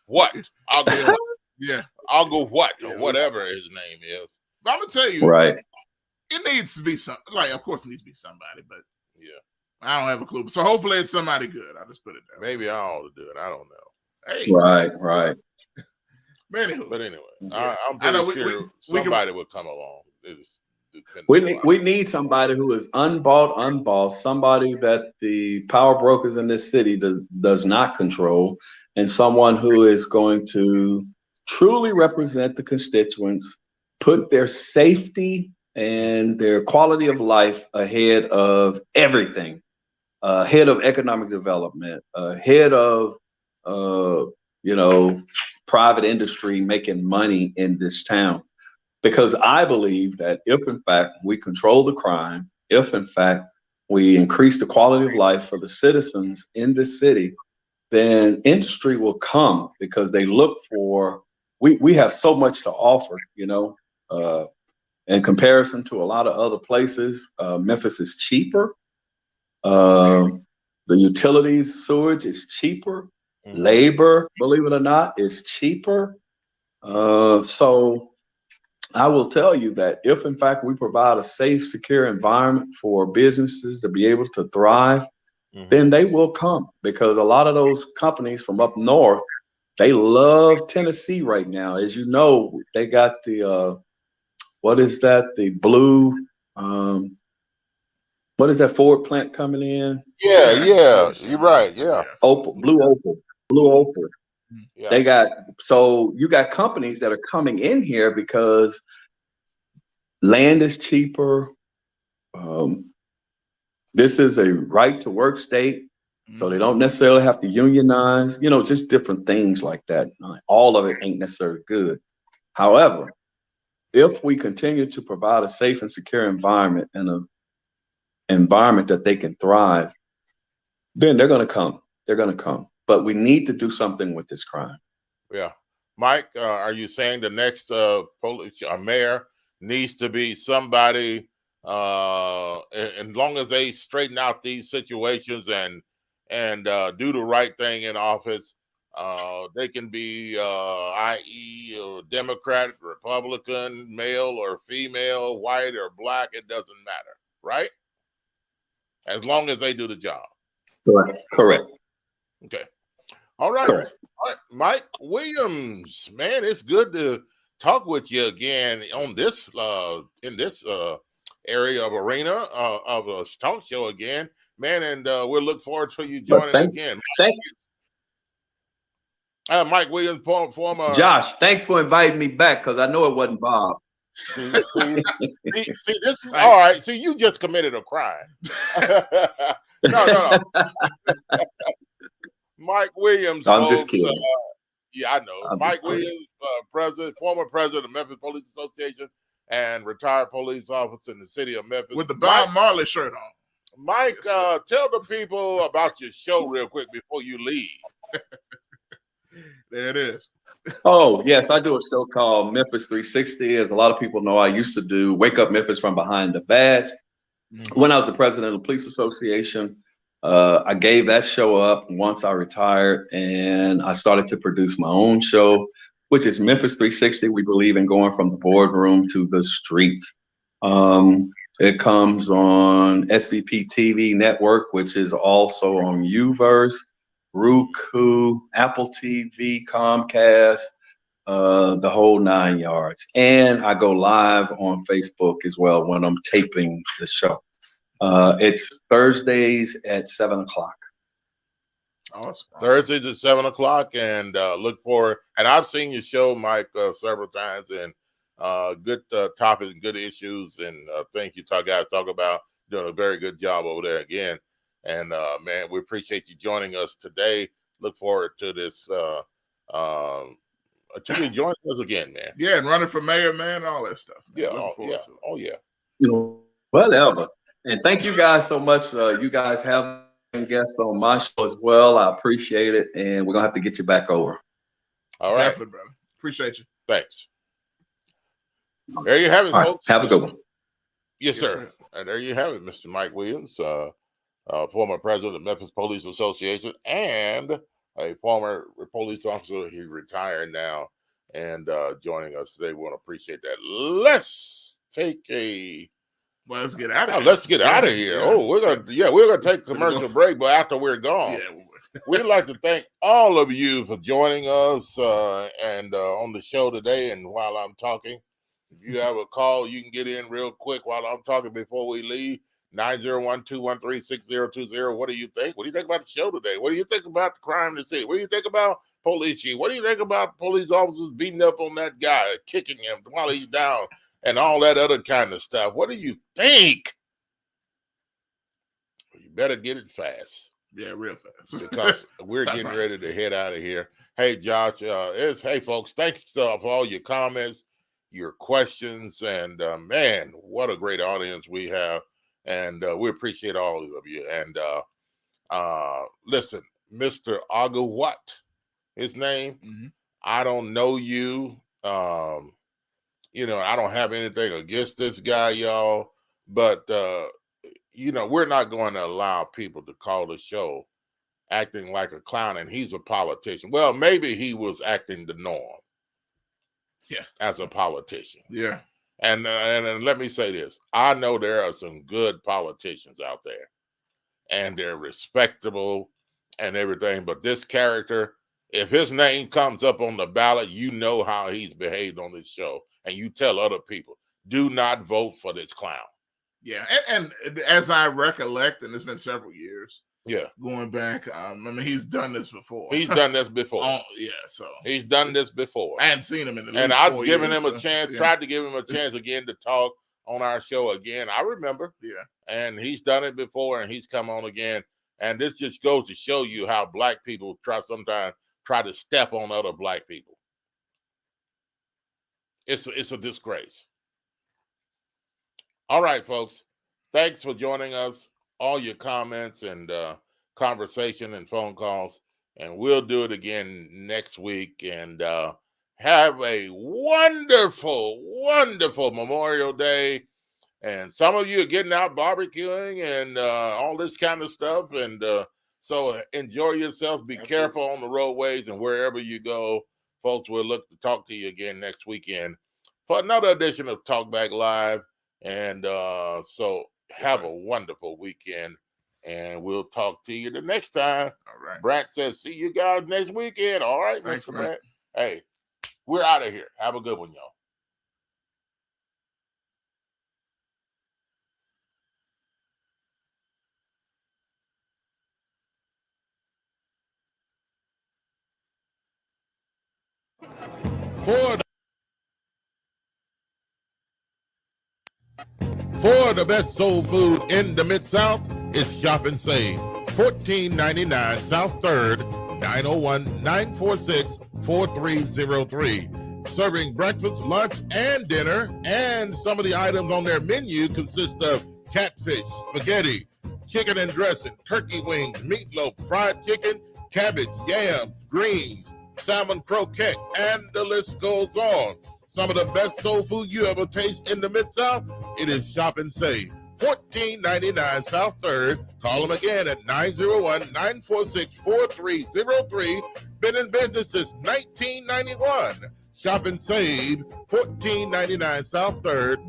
what? I'll go what? Yeah. I'll go what? Or whatever his name is. But I'm gonna tell you, right. It needs to be of course it needs to be somebody, but yeah. I don't have a clue. So hopefully it's somebody good. I'll just put it there. Maybe I ought to do it. I don't know. Hey. Right. But anyway, I'm pretty sure somebody will come along. We need somebody who is unbossed, somebody that the power brokers in this city does not control, and someone who is going to truly represent the constituents, put their safety and their quality of life ahead of everything, ahead of economic development, ahead of private industry making money in this town. Because I believe that if, in fact, we control the crime, if, in fact, we increase the quality of life for the citizens in this city, then industry will come because they look for, we have so much to offer, in comparison to a lot of other places. Memphis is cheaper. The utilities, sewage is cheaper. Labor, believe it or not, is cheaper. So I will tell you that if, in fact, we provide a safe, secure environment for businesses to be able to thrive, then they will come, because a lot of those companies from up north, they love Tennessee right now. As you know, they got the, the blue, What is that Ford plant coming in? Yeah, you're right. Yeah. Blue Opal. Yeah. They got, so you got companies that are coming in here because land is cheaper. This is a right to work state, so they don't necessarily have to unionize, just different things like that. All of it ain't necessarily good. However, if we continue to provide a safe and secure environment and an environment that they can thrive, then they're going to come. They're going to come. But we need to do something with this crime. Yeah. Mike, are you saying the next mayor needs to be somebody, as long as they straighten out these situations and do the right thing in office, they can be, i.e., a Democrat, Republican, male or female, white or black, it doesn't matter, right? As long as they do the job. Correct. Okay. All right. Correct. All right. Mike Williams, man, it's good to talk with you again on this in this area of arena of a talk show again, man, and we'll look forward to you joining again. Thank you. Mike Williams, former Josh, thanks for inviting me back, because I know it wasn't Bob. See, this is all right. See, you just committed a crime. No. Mike Williams. I'm folks, just kidding. Yeah, I know. Mike Williams, former president of Memphis Police Association and retired police officer in the city of Memphis. With the Bob Marley shirt on. Mike, tell the people about your show real quick before you leave. There it is. Oh, yes, I do a show called Memphis 360. As a lot of people know, I used to do Wake Up Memphis from Behind the Badge. When I was the president of the Police Association, I gave that show up once I retired, and I started to produce my own show, which is Memphis 360. We believe in going from the boardroom to the streets. It comes on SVP TV Network, which is also on Uverse, Roku, Apple TV, Comcast, the whole 9 yards. And I go live on Facebook as well when I'm taping the show. It's Thursdays at 7:00. Awesome. Thursdays at 7:00, and look for. And I've seen your show, Mike, several times, and good topics, good issues, and things you guys talk about. Doing a very good job over there again. And man, we appreciate you joining us today. Look forward to this. To you joining us again, man. Yeah, and running for mayor, man, all that stuff. Man. Yeah. Whatever. And thank you guys so much. You guys have guests on my show as well. I appreciate it, and we're gonna have to get you back over. All right, definitely, brother. Appreciate you. Thanks. There you have it, folks. Have a good one. Yes, sir. And there you have it, Mr. Mike Williams, former president of Memphis Police Association and a former police officer. He's retired now and joining us today. We want to appreciate that. Let's take a. Well, let's get out of here. Let's get out of here. Yeah. Oh, we're gonna take a commercial break, but after we're gone, we'd like to thank all of you for joining us and on the show today. And while I'm talking, if you have a call, you can get in real quick while I'm talking before we leave. 901-213-6020. What do you think? What do you think about the show today? What do you think about the crime in the city? What do you think about police chief? What do you think about police officers beating up on that guy, kicking him while he's down, and all that other kind of stuff? What do you think? You better get it fast. Yeah, real fast. Because we're getting ready to head out of here. Hey, Josh, hey, folks, thanks for all your comments, your questions, and man, what a great audience we have. And we appreciate all of you. And listen, Mr. Agawat, his name, I don't know you. I don't have anything against this guy, y'all. But, we're not going to allow people to call the show acting like a clown, and he's a politician. Well, maybe he was acting the norm. Yeah. As a politician. Yeah. And let me say this. I know there are some good politicians out there, and they're respectable and everything. But this character, if his name comes up on the ballot, you know how he's behaved on this show. And you tell other people, do not vote for this clown. Yeah, and as I recollect, and it's been several years. Yeah, going back. I mean, he's done this before. He's done this before. Yeah, so he's done this before. I hadn't seen him in the least and I've 4 given years, him a chance. yeah. Tried to give him a chance again to talk on our show again. I remember. Yeah, and he's done it before, and he's come on again. And this just goes to show you how black people sometimes try to step on other black people. It's a disgrace. All right, folks. Thanks for joining us. All your comments and conversation and phone calls. And we'll do it again next week. And have a wonderful, wonderful Memorial Day. And some of you are getting out barbecuing and all this kind of stuff. And so enjoy yourselves. Be careful on the roadways and wherever you go. Folks, we'll look to talk to you again next weekend for another edition of Talk Back Live. And so have a wonderful weekend. And we'll talk to you the next time. All right. Brad says, see you guys next weekend. All right, Thanks, Mr. man. Brad. Hey, we're out of here. Have a good one, y'all. For the best soul food in the Mid-South, it's Shop and Save. 1499 South 3rd, 901-946-4303. Serving breakfast, lunch, and dinner. And some of the items on their menu consist of catfish, spaghetti, chicken and dressing, turkey wings, meatloaf, fried chicken, cabbage, yams, greens, salmon croquette, and the list goes on. Some of the best soul food you ever taste in the Mid-South, it is Shop and Save. 1499 South 3rd. Call them again at 901-946-4303. Been in business since 1991. Shop and Save, 1499 South 3rd,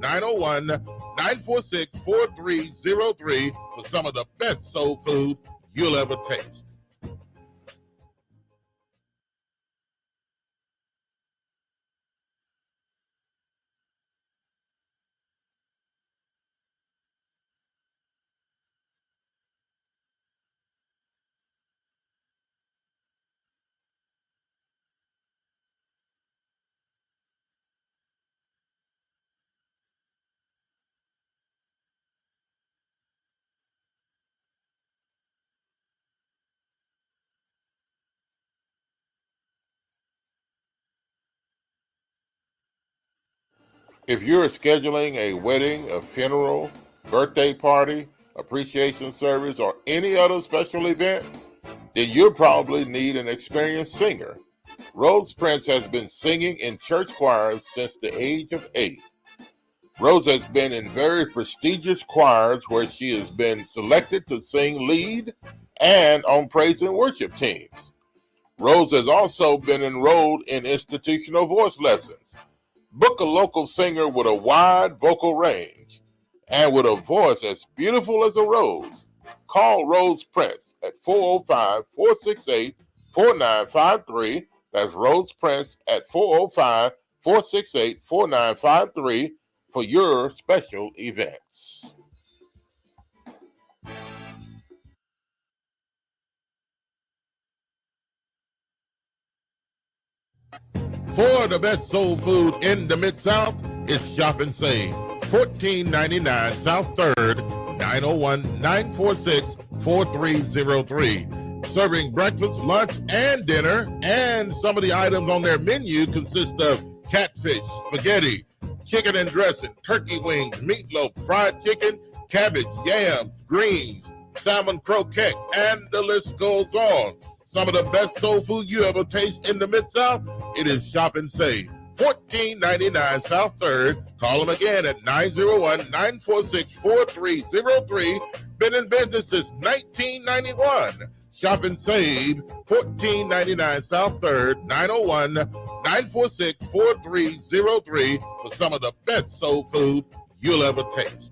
901-946-4303 for some of the best soul food you'll ever taste. If you're scheduling a wedding, a funeral, birthday party, appreciation service, or any other special event, then you'll probably need an experienced singer. Rose Prince has been singing in church choirs since the age of 8. Rose has been in very prestigious choirs where she has been selected to sing lead and on praise and worship teams. Rose has also been enrolled in institutional voice lessons. Book a local singer with a wide vocal range and with a voice as beautiful as a rose. Call Rose Prince at 405-468-4953. That's Rose Prince at 405-468-4953 for your special events. For the best soul food in the Mid-South, it's Shop and Save. 1499 South 3rd, 901-946-4303. Serving breakfast, lunch, and dinner. And some of the items on their menu consist of catfish, spaghetti, chicken and dressing, turkey wings, meatloaf, fried chicken, cabbage, yams, greens, salmon croquette, and the list goes on. Some of the best soul food you ever taste in the Mid-South, it is Shop and Save. 1499 South 3rd. Call them again at 901-946-4303. Been in business since 1991. Shop and Save, 1499 South 3rd, 901-946-4303 for some of the best soul food you'll ever taste.